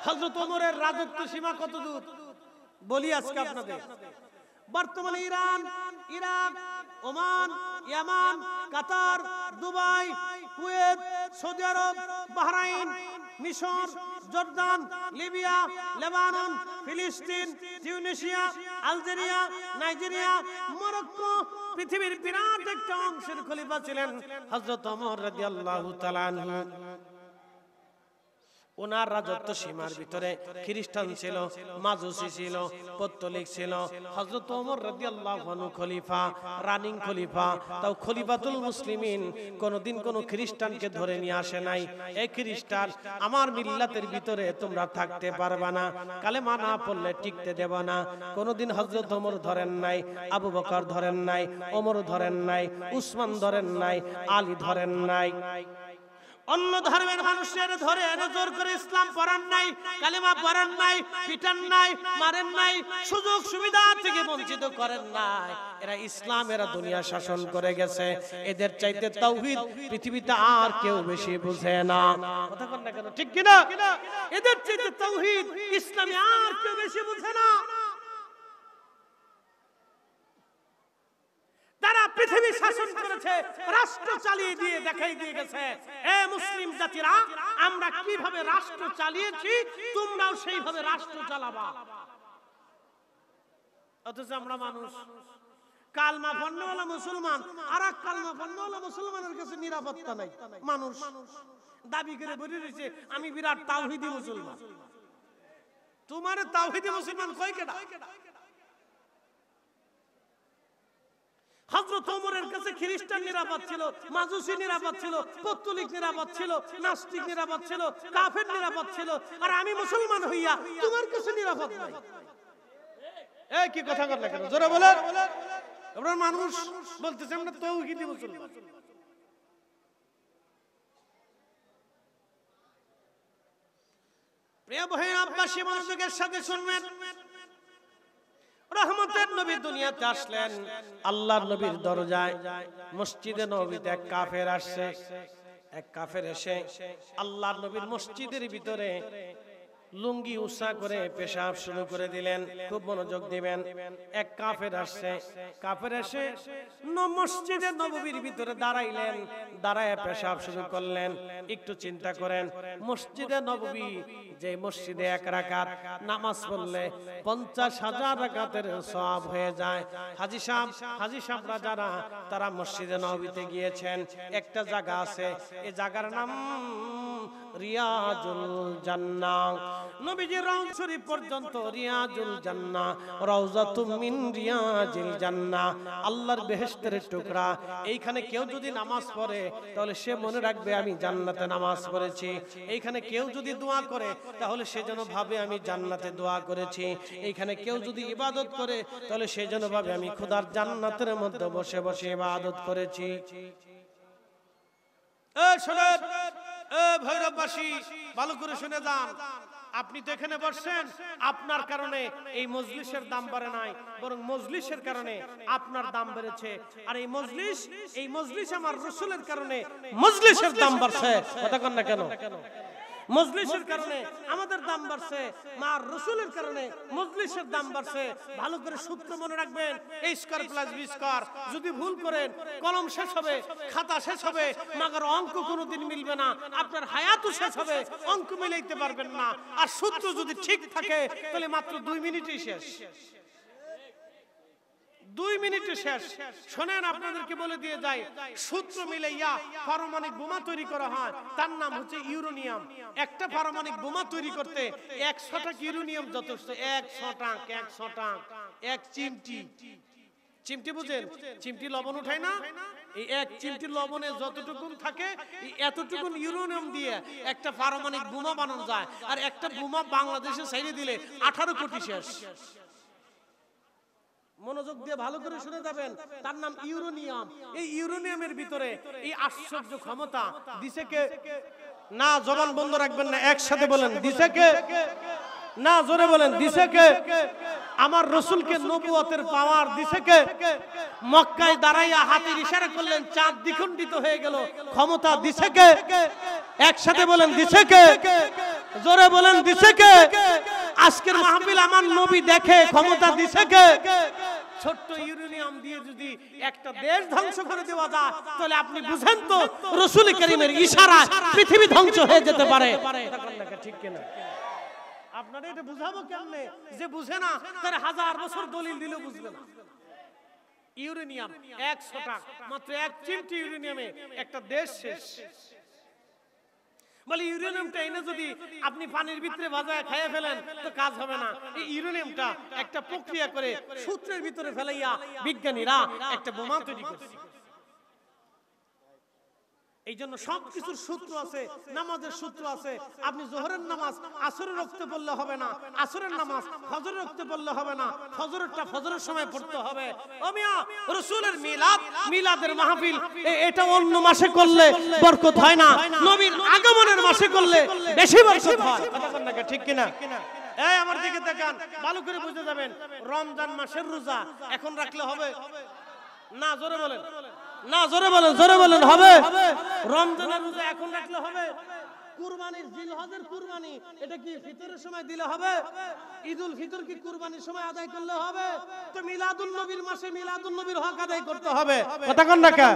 A: হযরত ওমরের রাজত্ব সীমা কত দূর বলি আজকে আপনাদের। বর্তমানে ইরান, ইরাক, ওমান, ইয়ামান, কাতার, দুবাই, কুয়েত, সৌদি আরব, বাহরাইন, মিশর, জর্দান, লিবিয়া, লেবানন, ফিলিস্তিন, তিউনিসিয়া, আলজেরিয়া, নাইজেরিয়া, মরক্কো, পৃথিবীর বিরাট একটা অংশের খলিফা ছিলেন হযরত ওমর রাদিয়াল্লাহু তাআলা আনহু। ওনার রাজত্ব সীমার ভিতরে খ্রিস্টান ছিল, মাজুসি ছিল, পত্তলিক ছিল। হযরত ওমর রাদিয়াল্লাহু আনহু খলিফা, রানিং খলিফা, তাও খলিফাতুল মুসলিমিন। কোনদিন কোন খ্রিস্টানকে ধরে নিয়ে আসে নাই, এই খ্রিস্টান আমার মিল্লাতের ভিতরে তোমরা থাকতে পারবা না, কালেমা না পড়লে টিকতে দেব না। কোনদিন হযরত ওমর ধরেন নাই, আবু বকর ধরেন নাই, ওমর ধরেন নাই, উসমান ধরেন নাই, আলী ধরেন নাই। অন্য ধর্মের মানুষের ধরে এনে জোর করে ইসলাম পড়ান নাই, কালেমা পড়ান নাই, পিটান নাই, মারেন নাই, সুযোগ সুবিধা থেকে বঞ্চিত করেন নাই। এরা ইসলাম, এরা দুনিয়া শাসন করে গেছে। এদের চাইতে তাওহীদ পৃথিবীতে আর কেউ বেশি বুঝে না। কথা বল না কেন, ঠিক কি না? এদের চাইতে তাওহীদ ইসলামে আর কেউ বেশি বুঝে না। তারা পৃথিবী শাসন করেছে, রাষ্ট্র চালিয়ে দিয়ে দেখাই দিয়ে গেছে, এ মুসলিম জাতিরা, আমরা কিভাবে রাষ্ট্র চালিয়েছি তোমরাও সেইভাবে রাষ্ট্র চালাবা। অথচ আমরা মানুষ কালমা পড়নেওয়ালা মুসলমান আর এক কালমা পড়নেওয়ালা মুসলমানের কাছে নিরাপত্তা নাই। মানুষ দাবি করে বলে রয়েছে আমি বিরাট তাওহীদি মুসলমান। তোমার তাওহীদি মুসলমান কয় কেডা? হযরত ওমরের কাছে খ্রিস্টান নিরাপদ ছিল, মাজুসি নিরাপদ ছিল, পৌত্তলিক নিরাপদ ছিল, নাস্তিক নিরাপদ ছিল, কাফের নিরাপদ ছিল, আর আমি মুসলমান হইয়া তোমার কাছে নিরাপদ নাই। এই কি কথা বল না কেন, জোরে বলেন। আমরা মানুষ বলতেছে আমরা তাওহীদি মুসলমান। প্রিয় ভাই, আব্বাসী মনোযোগের সাথে শুনবেন। রহমতের নবী দুনিয়াতে আসলেন, আল্লাহর নবীর দরজায় মসজিদে নববীতে এক কাফের আসছে। এক কাফের এসে আল্লাহর নবীর মসজিদের ভিতরে লুঙ্গি উঁচা করে পেশাব শুরু করে দিলেন। খুব মনোযোগ দিবেন। এক কাফের আসছে, কাফের এসে মসজিদে নববীর ভিতরে দাঁড়াইলেন, দাঁড়ায় পেশাব শুরু করলেন। একটু চিন্তা করেন, মসজিদে নববী, যে মসজিদে এক রাকাত নামাজ পড়লে 50,000 রাকাতের সওয়াব হয়ে যায়। হাজী সাহেবরা যারা তারা মসজিদে নববীতে গিয়েছেন, একটা জায়গা আছে, এই জায়গার নাম রিয়াজুল জান্নাহ। নবীজির রওজা শরীফ পর্যন্ত রিয়াজুল জান্নাহ, রাউজাতুম মিন রিয়াজিল জান্নাহ, আল্লাহর বেহেশতের টুকরা। এইখানে কেউ যদি নামাজ পড়ে তাহলে সে মনে রাখবে আমি জান্নাতে নামাজ পড়েছি। এইখানে কেউ যদি দোয়া করে তাহলে সে যেন ভাবে আমি জান্নাতে দোয়া করেছি। এইখানে কেউ যদি ইবাদত করে তাহলে সে যেন ভাবে আমি খোদার জান্নাতের মধ্যে বসে বসে ইবাদত করেছি। শোনেন ভৈরববাসী, ভালো করে শুনে যান। আপনি তো এখানে বসছেন, আপনার কারণে এই মজলিসের দাম বাড়ে নাই, বরং মজলিসের কারণে আপনার দাম বেড়েছে। আর এই মজলিস আমার রাসূলের কারণে মজলিসের দাম বাড়ছে। কথা কন না কেন? মজলিসের কারণে আমাদের দাম বাড়ছে, মা রাসূলের কারণে মজলিসের দাম বাড়ছে। ভালো করে সূত্র মনে রাখবেন, a square plus b square. যদি ভুল করেন কলম শেষ হবে, খাতা শেষ হবে, মাগার অঙ্ক কোনোদিন মিলবে না। আপনার হায়াতও শেষ হবে, অঙ্ক মিলাইতে পারবেন না। আর সূত্র যদি ঠিক থাকে তাহলে মাত্র 2 মিনিটেই শেষ। 2 মিনিটে শেষ। শোনেন, আপনাদেরকে বলে দিয়ে যাই, সূত্র মিলাইয়া পারমাণবিক বোমা তৈরি করা হয়, তার নাম হচ্ছে ইউরেনিয়াম। একটা পারমাণবিক বোমা তৈরি করতে 100 টাকা ইউরেনিয়াম যথেষ্ট। 100 টাকা, এক চিমটি বুঝেন? চিমটি লবণ উঠায় না, এই এক চিমটি লবণে যতটুকু থাকে এতটুকু ইউরেনিয়াম দিয়ে একটা পারমাণবিক বোমা বানানো যায়। আর একটা বোমা বাংলাদেশে ছেড়ে দিলে 18 কোটি শেষ। মনোযোগ দিয়ে ভালো করে শুনে যাবেন, তার নাম ইউরেনিয়াম। এই ইউরেনিয়ামের ভিতরে এই আশ্চর্য ক্ষমতা দিছে কে? না, জবান বন্ধ রাখবেন না, একসাথে বলেন দিছে কে? না, জোরে বলেন দিছে কে? আমার রাসূলকে নবুয়তের পাওয়ার দিছে কে? মক্কায় দাঁড়াইয়া হাতের ইশারা করলেন, চাঁদ দ্বিখণ্ডিত হয়ে গেল, ক্ষমতা দিছে কে? একসাথে বলেন দিছে কে? জোরে বলেন দিছে কে? আজকের মাহফিল আমার নবী দেখে, ক্ষমতা দিছে কে? ছোট্ট ইউরেনিয়াম দিয়ে যদি একটা দেশ ধ্বংস করে দেওয়া যায় তাহলে আপনি বুঝেন তো রাসূল কারীমের ইশারায় পৃথিবী ধ্বংস হয়ে যেতে পারে। ঠিক কিনা? আপনারা এটা বুঝাবো কেমনে? যে বুঝে না তার 1000 বছর দলিল দিলেও বুঝবে না। ইউরেনিয়াম 100 টাকা, মাত্র 1 চিমটি ইউরেনিয়ামে একটা দেশ শেষ। বলে ইউরেনিয়ামটা এনে যদি আপনি পানির ভিতরে ভাজায় খেয়ে ফেলেন তো কাজ হবে না। এই ইউরেনিয়ামটা একটা প্রক্রিয়া করে সূত্রের ভিতরে ফেলাইয়া বিজ্ঞানীরা একটা বোমা তৈরি করছে। এই জন্য সবকিছুর সূত্র আছে, নামাজের সূত্র আছে। আপনি যোহরের নামাজ আসরের রক্তে পড়লে হবে না, আসরের নামাজ ফজরের রক্তে পড়লে হবে না, ফজরেরটা ফজরের সময় পড়তে হবে। ও মিয়া, রাসূলের মিলাদ, মিলাদের মাহফিল এটা অন্য মাসে করলে বরকত হয় না, নবীর আগমনের মাসে করলে বেশি বরকত হয়। কথা বলেন না ঠিক কিনা? এই আমার দিকে তাকান, ভালো করে বুঝে যাবেন। রমজান মাসের রোজা এখন রাখলে হবে না? জোরে বলেন না, জোরে বলেন, জোরে বলেন হবে? রমজানের রোজা এখন রাখলে হবে? কুরবানির জিলহজের কুরবানি এটা কি ফিতরের সময় দিলে হবে? ঈদুল ফিতর কি কুরবানির সময় আদায় করলে হবে? তো মিলাদুন নবীর মাসে মিলাদুন নবীর হক আদায় করতে হবে। কথা কোন রাখা?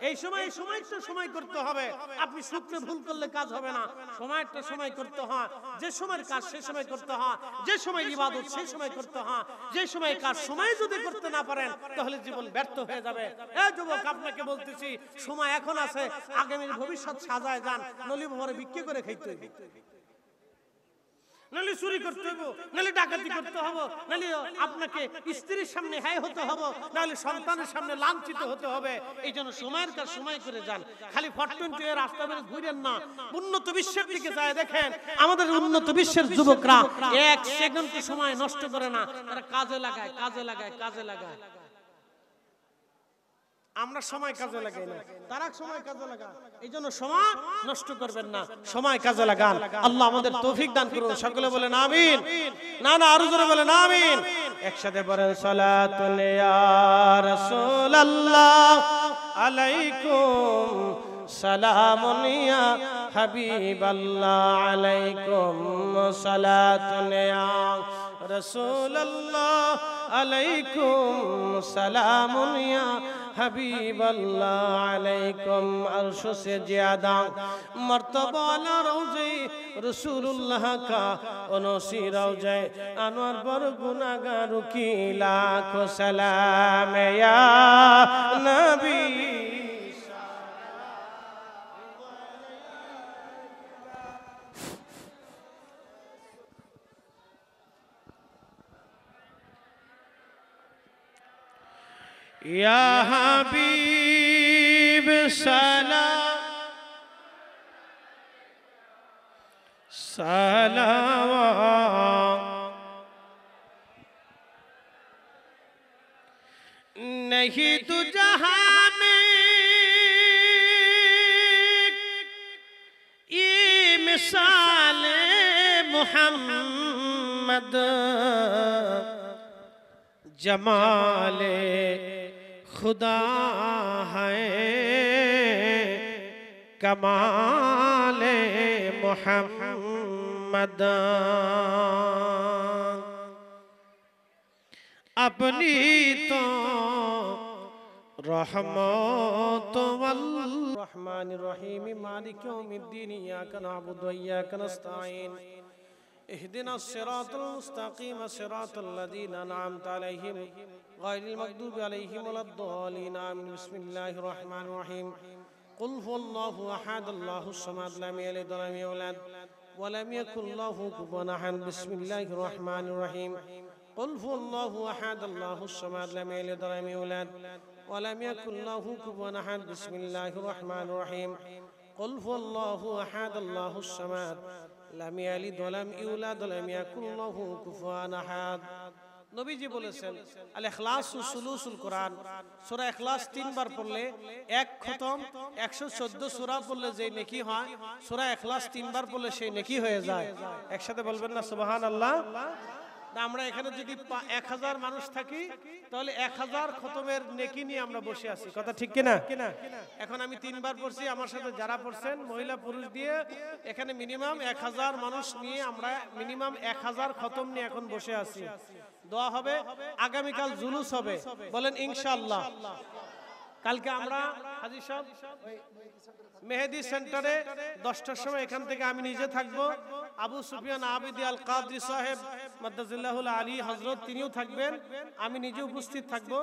A: এই সময়টা সময় করতে হবে। আপনি সূত্রে ভুল করলে কাজ হবে না। সময়টা সময় করতে হয়, যে সময়ের কাজ সে সময় করতে হয়, যে সময় ইবাদত সেই সময় করতে হয়, যে সময় কাজ সময় যদি করতে না পারেন তাহলে জীবন ব্যর্থ হয়ে যাবে। এই যুবক, আপনাকে বলতেছি সময় এখন আছে, আগামীর ভবিষ্যৎ সাজায় যান, নলি ভরে বিক্রি করে খাইতে হবে, নালে চুরি করতে হবে, নালে ডাকাতি করতে হবে, নালে আপনাকে স্ত্রীর সামনে হাই হতে হবে, নালে সন্তানের সামনে লাঞ্ছিত হতে হবে। এই জন্য সময়ের কাজ সময় করে যান। খালি 420 এর রাস্তা বের ঘুরেন না। উন্নত বিশ্বের দিকে যায় দেখেন, আমাদের উন্নত বিশ্বের যুবকরা এক সেকেন্ড সময় নষ্ট করে না, তারা কাজে লাগায়, কাজে লাগায়, কাজে লাগায়। আমরা সময় কাজে লাগাই না, তারা সময় কাজে লাগায়। এই জন্য সময় নষ্ট করবেন না, সময় কাজে লাগান। আল্লাহ আমাদের তৌফিক দান করুন। সকলে বলেন আমিন। না না, আরো জোরে বলেন আমিন। একসাথে বলেন সালাতুন ইয়া রাসূলুল্লাহ আলাইকুম সালামুন ইয়া হাবিবাল্লাহ আলাইকুম সালাতুন ইয়া রাসূলুল্লাহ আলাইকুম সালামুন ইয়া हबीबल्लाह अलैकुम अर्श से ज्यादा मर्तबा वाला रोज़े रसूलुल्लाह का उनसी रोज़े अनवर पर गुनाहगारों की लाखों सलाम या नबी या हबीब सलाम सलाम नहीं तू जहां में ये मिसाल मोहम्मद जमाले खुदा है कमाले मोहम्मद अपनी तो रहमत वल रहमानिर रहीम मालिक यौमिद्दीन इय्याका नअबुदु व इय्याका नस्तईन اهدنا الصراط المستقيم صراط الذين أنعمت عليهم غير المغضوب عليهم ولا الضالين آمين بسم الله الرحمن الرحيم قل هو الله أحد الله الصمد لم يلد ولم يولد ولم يكن له كفوا أحد بسم الله الرحمن الرحيم قل هو الله أحد الله الصمد لم يلد ولم يولد ولم يكن له كفوا أحد بسم الله الرحمن الرحيم قل هو الله أحد الله الصمد لم يلد ولم يولد ولم يكن له كفوا أحد নবীজি বলেছেন আল ইখলাস সুলুসুল কোরআন সূরা ইখলাস 3 বার পড়লে এক খতম 114 সূরা পড়লে যে নেকি হয়, সূরা ইখলাস 3 বার পড়লে সেই নেকি হয়ে যায়। একসাথে বলবেন না সুবহানাল্লাহ? আমরা এখানে যদি 1000 মানুষ থাকি তাহলে 1000 খতমের নেকি নিয়ে আমরা বসে আছি। কথা ঠিক কিনা? এখন আমি 3 বার পড়ছি, আমার সাথে যারা পড়ছেন মহিলা পুরুষ দিয়ে এখানে মিনিমাম 1000 মানুষ নিয়ে আমরা মিনিমাম 1000 খতম নিয়ে এখন বসে আছি। দোয়া হবে, আগামীকাল জুলুস হবে, বলেন ইনশাআল্লাহ। কালকে আমরা হাজী সাহেব মেহেদি সেন্টারে 10টার সময় এখান থেকে আমি নিজে থাকবো, আবু সুফিয়ান আবিদি আল কাদরি সাহেব মাদ্দাজিল্লাহুল আলী হযরত তিনিও থাকবেন, আমি নিজে উপস্থিত থাকবো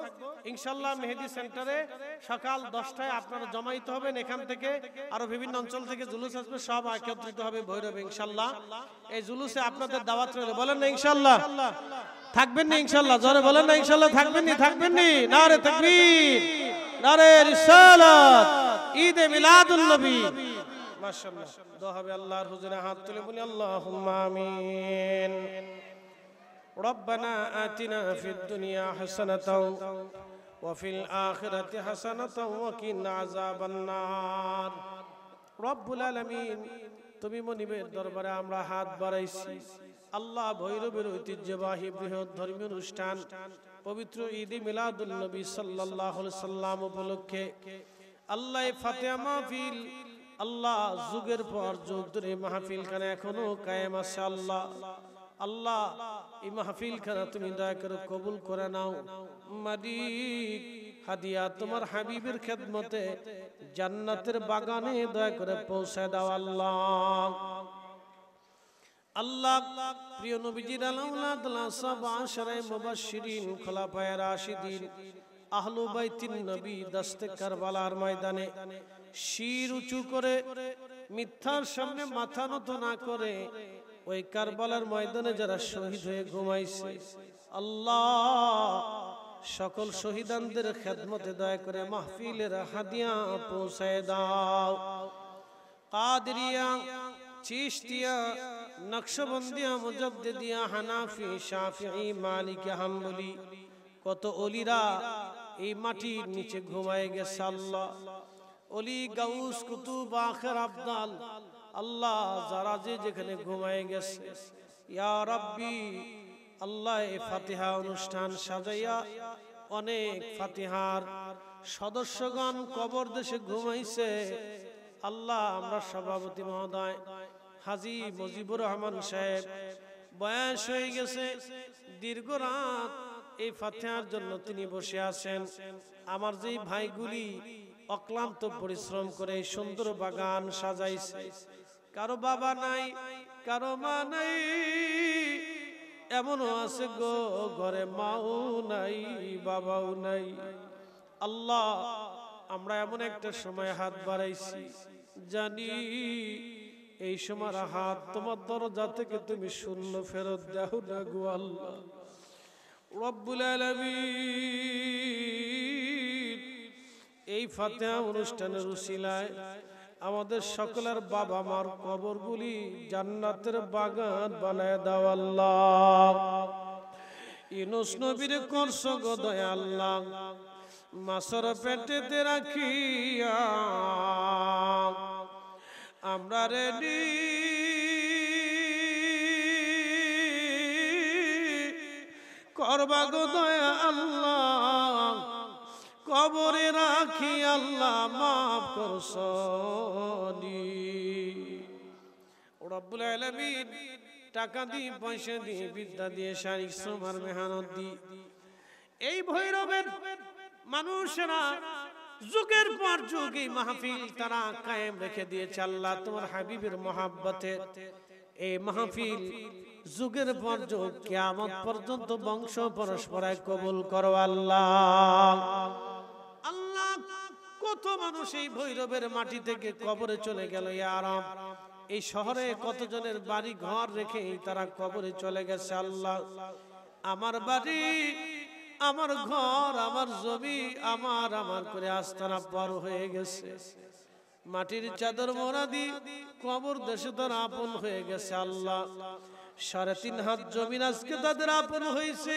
A: ইনশাআল্লাহ। মেহেদি সেন্টারে সকাল 10টায় আপনারা জমাইতে হবেন। এখান থেকে আরো বিভিন্ন অঞ্চল থেকে জুলুস আসবে, সব একত্রিত হবে ভৈরবে ইনশাআল্লাহ। এই জুলুসে আপনাদের দাওয়াত রইল, বলেন না ইনশাআল্লাহ? থাকবেন না ইনশাআল্লাহ? জোরে বলেন না ইনশাআল্লাহ? থাকবেন নি? থাকবেন নি? নারে তাকবীর, নারে রিসালাত, ঈদে মিলাদুন নবী। মাশাআল্লাহ, দোয়া হবে আল্লাহর হুজুরে হাত তুলে বলি আল্লাহুম্মা আমিন। রব্বানা আতিনা ফিদ দুনিয়া হাসানাতাও ওয়া ফিল আখিরাতি হাসানাতাও ওয়া কিনা আযাবান নার। রব্বুল আলামিন, তুমি মনিবের দরবারে আমরা হাত বাড়াইছি আল্লাহ, ভৈরবের ঐতিহ্যবাহী বৃহৎ ধর্মীয় অনুষ্ঠান পবিত্র ঈদে মিলাদুন নবী সাল্লাল্লাহু আলাইহি সাল্লাম উপলক্ষে আল্লাহ ফাতিহা মাহফিল, আল্লাহ যুগের পর যুগ ধরে মাহফিল খানা এখনো কায়েম আছে। আল্লাহ আল্লাহ এই মাহফিল খানা তুমি দয়া করে কবুল করে নাও। মালিক, হাদিয়া তোমার হাবিবের খেদমতে জান্নাতের বাগানে দয়া করে পৌঁছে দাও। আল্লাহ আল্লাহ প্রিয় নবীজির আলাউলাদ সাহাবা আশরায়ে মুবাশশিরিন খোলাফায়ে রাশিদিন আহলু বাইতিন নবী দস্তে কারবালার ময়দানে শির উঁচু করে মিথ্যার সামনে মাথা নত না করে ওই কারবালার ময়দানে যারা শহীদ হয়ে ঘুমাইছে, আল্লাহ সকল শহীদানদের খেদমতে দয়া করে মাহফিলের হাদিয়া পৌঁছায় দাও। কাদরিয়া, চিশতিয়া, নকশবন্দিয়া, মুজাদ্দিদিয়া, হানাফি, শাফিঈ, মালিকি, হাম্বলি কত ওলিরা এই মাটির নিচে ঘুমায় গেছে। আল্লাহ ওলি, গাউস, কুতুব, আখের আবদাল, আল্লাহ যারা যে যেখানে ঘুমায় গেছে ইয়া রাব্বি, আল্লাহ এই ফাতিহা অনুষ্ঠান সাজাইয়া অনেক ফাতিহার সদস্যগণ কবর দেশে ঘুমাইছে। আল্লাহ আমরা সভাপতি মহোদয় হাজী মুজিবুর রহমান সাহেব বয়স হয়ে গেছে, দীর্ঘ রাত এই ফাতিহার জন্য তিনি বসে আছেন। আমার যেই ভাইগুলি অক্লান্ত পরিশ্রম করে সুন্দর বাগান সাজাইছে, কারো বাবা নাই, কারো মা নাই, এমনও আছে গো ঘরে মাও নাই, বাবাও নাই। আল্লাহ আমরা এমন একটা সময় হাত বাড়াইছি, জানি এই সময় হাত তোমার দরজা থেকে তুমি শূন্য ফেরত দাও না গো আল্লাহ রব্বুল আলামিন। এই ফাতিহা অনুষ্ঠানের উসিলায় আমাদের সকলের বাবা মার কবরগুলি জান্নাতের বাগান বানায় দাও আল্লাহ। ইউনূস নবীর করছো গো দয়া আল্লাহ, মাছের পেটেতে রাখিয়া আমরা রেডি করবা গো দয়া আল্লাহ, কবরে রাখি আল্লাহ মাফ করছনি। রব্বুল আলামিন টাকা দিয়ে, পয়সা দিয়ে, বিদ্যা দিয়ে, শারীরিক শ্রম আর মেহনত দিয়ে এই ভৈরবের মানুষেরা যুগের পর যুগ এই মাহফিল তারা কায়েম রেখে দিয়েছে। আল্লাহ তোমার হাবিবের মহাব্বতে এই মাহফিল যুগের পর যুগ কিয়ামত পর্যন্ত বংশ পরস্পরায় কবুল করো আল্লাহ। আল্লাহ কত মানুষ এই ভৈরবের মাটি থেকে কবরে চলে গেল ইয়া রব। এই শহরে কতজনের বাড়ি ঘর রেখে তারা কবরে চলে গেছে। আল্লাহ আমার বাড়ি, আমার ঘর, আমার জমি, আমার করে আস্তানা পার হয়ে গেছে, মাটির চাদর মোড়া দি কবর দেশে তার আপন হয়ে গেছে। আল্লাহ 3.5 হাত জমিন আজকে তাদের আপন হয়েছে,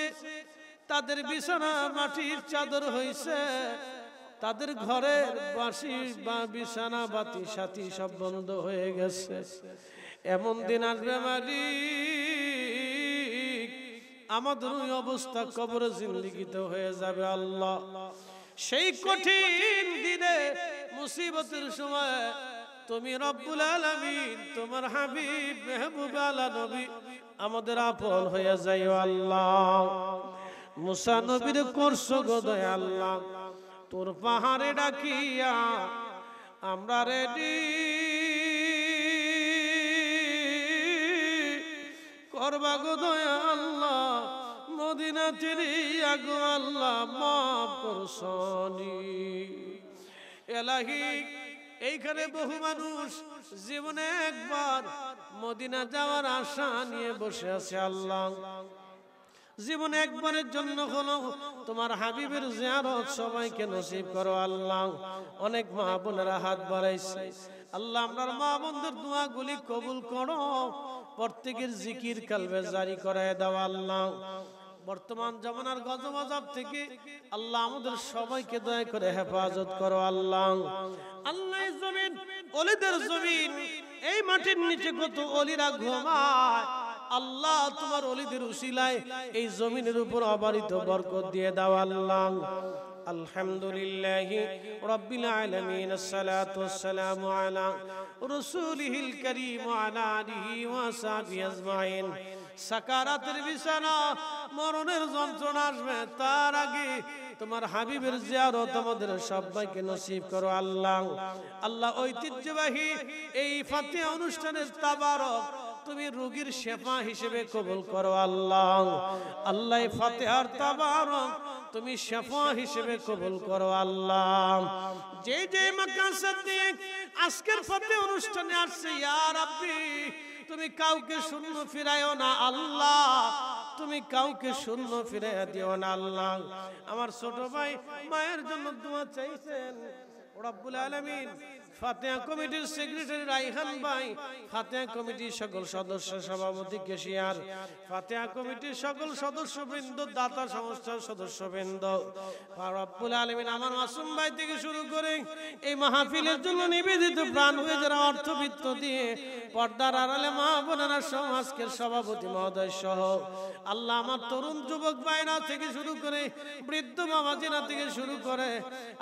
A: তাদের বিছানা মাটির চাদর হয়েছে, তাদের ঘরের বাঁশি বা বিছানা বাতি সাথী সব বন্ধ হয়ে গেছে। এমন দিন আসবে মালিক, আমাদের ওই অবস্থা কবরে জিন্দেগিতে হয়ে যাবে। আল্লাহ সেই কঠিন দিনে মুসিবতের সময় তুমি রব্বুল আলামিন তোমার হাবিব মেহবুব আলা নবী আমাদের আপন হয়ে যাইও আল্লাহ। মুসা নবীর করছো গো দয়া আল্লাহ, তোর পাহাড়ে ডাকিয়া আমরা রেডি করবা গো দয়া আল্লাহ, মদিনা চিরিয়া গো আল্লাহ মাফ করছনি। এলাহি এইখানে বহু মানুষ জীবনে একবার মদিনা যাওয়ার আশা নিয়ে বসে আছে। আল্লাহ জীবনে একবারের জন্য হলো তোমার হাবিবের জিয়ারত সবাইকে নসিব করো আল্লাহ। অনেক মা বোনেরা হাত বাড়াইছে আল্লাহ, আপনার মা বোনদের দোয়াগুলি কবুল করো, প্রত্যেকের জিকির কালবে জারি করায় দাও আল্লাহ। বর্তমান জামানার গজব থেকে আল্লাহ আমাদের সবাইকে দয়া করে হেফাজত করো আল্লাহ। আল্লাহ জমিন ওলিদের জমিন, এই মাটির নিচে কত ওলিরা ঘুমায় আল্লাহ, তোমার ওলিদের উসিলায় এই জমিনের উপর অবারিত বরকত দিয়ে দাও আল্লাহ। আলহামদুলিল্লাহি রাব্বিল আলামিন, আসসালাতু ওয়াসসালামু আলা রাসূলিহিল কারীম ওয়া আলা আলিহি ওয়া সাহবিহি আজমাইন। সাকারাতের বিছানা, মরণের যন্ত্রণা আসবে, তার আগে তোমার হাবিবের জিয়ারত আমাদের সবাইকে নসিব করো আল্লাহ। আল্লাহ ঐতিহ্যবাহী এই ফাতিহা অনুষ্ঠানের তাবারক তুমি রোগীর শেফা হিসেবে কবুল করো আল্লাহ। আল্লাহ ফাতিহার তাবারক তুমি শেফা হিসেবে কবুল করো আল্লাহ। যে যে মাকাসাদ নিয়ে আজকের ফাতিহা অনুষ্ঠানে আসছে ইয়া রাব্বি, তুমি কাউকে শূন্য ফিরায়ও না আল্লাহ, তুমি কাউকে শূন্য ফিরাইয়া দিও না আল্লাহ। আমার ছোট ভাই মায়ের জন্য দোয়া চাইছেন রব্বুল আলামিন। ফাতিহা কমিটির সেক্রেটারি রাইহান ভাই, ফাতিহা কমিটির সকল সদস্য, সভাপতি কেশিয়ার, ফাতিহা কমিটির সকল সদস্যবৃন্দ, দাতা সংস্থার সদস্যবৃন্দ, রব্বুল আলামিন আমার মাসুম ভাই থেকে শুরু করে এই মাহফিলের জন্য নিবেদিত প্রাণ হয়ে যারা অর্থবিত্ত দিয়ে পর্দার আড়ালে মা বোনেরা সহ আজকের সভাপতি মহোদয় সহ আল্লাহ আমার তরুণ যুবক ভাইরা থেকে শুরু করে বৃদ্ধ বাবাজিরা থেকে শুরু করে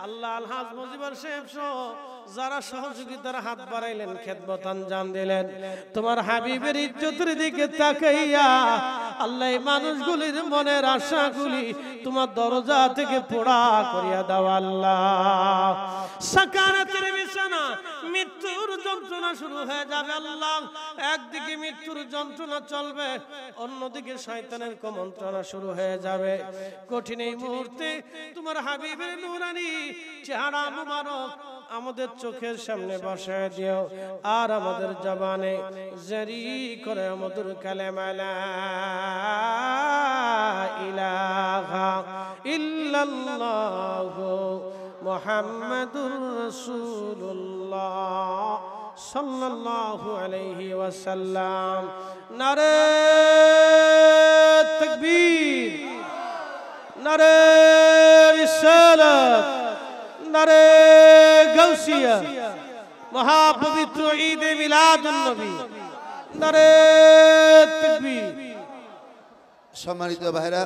A: আল্লাহ আলহাজ মুজিবুর সাহেব সহ যারা সহযোগিতার হাত বাড়াইলেন, খেদমত আঞ্জাম দিলেন, তোমার হাবিবের ইজ্জতের দিকে তাকাইয়া আল্লাহ মানুষগুলির মনের আশাগুলি তোমার দরজা থেকে পোড়া করিয়া দাও আল্লাহ। সাকারাতের বিছানা, মৃত্যুর যন্ত্রণা শুরু হয়ে যাবে আল্লাহ। একদিকে মৃত্যুর যন্ত্রণা চলবে, অন্যদিকে শয়তানের কুমন্ত্রণা শুরু হয়ে যাবে। কঠিন এই মুহূর্তে তোমার হাবিবের নূরানি চেহারা মুবারক আমাদের চোখের সামনে বসায় দিও, আর আমাদের জবানে জারি করে মধুর কালেমা লা ইলাহা ইল্লাল্লাহু মুহাম্মাদুর রাসূলুল্লাহ সাল্লাল্লাহু আলাইহি ওয়াসাল্লাম। নারে তাকবীর, নারে রিসালাত, নারে গাউসিয়া, মহাপবিত্র ঈদে মিলাদুন নবী, নারে তাকবীর।
B: সম্মানিত ভাইরা।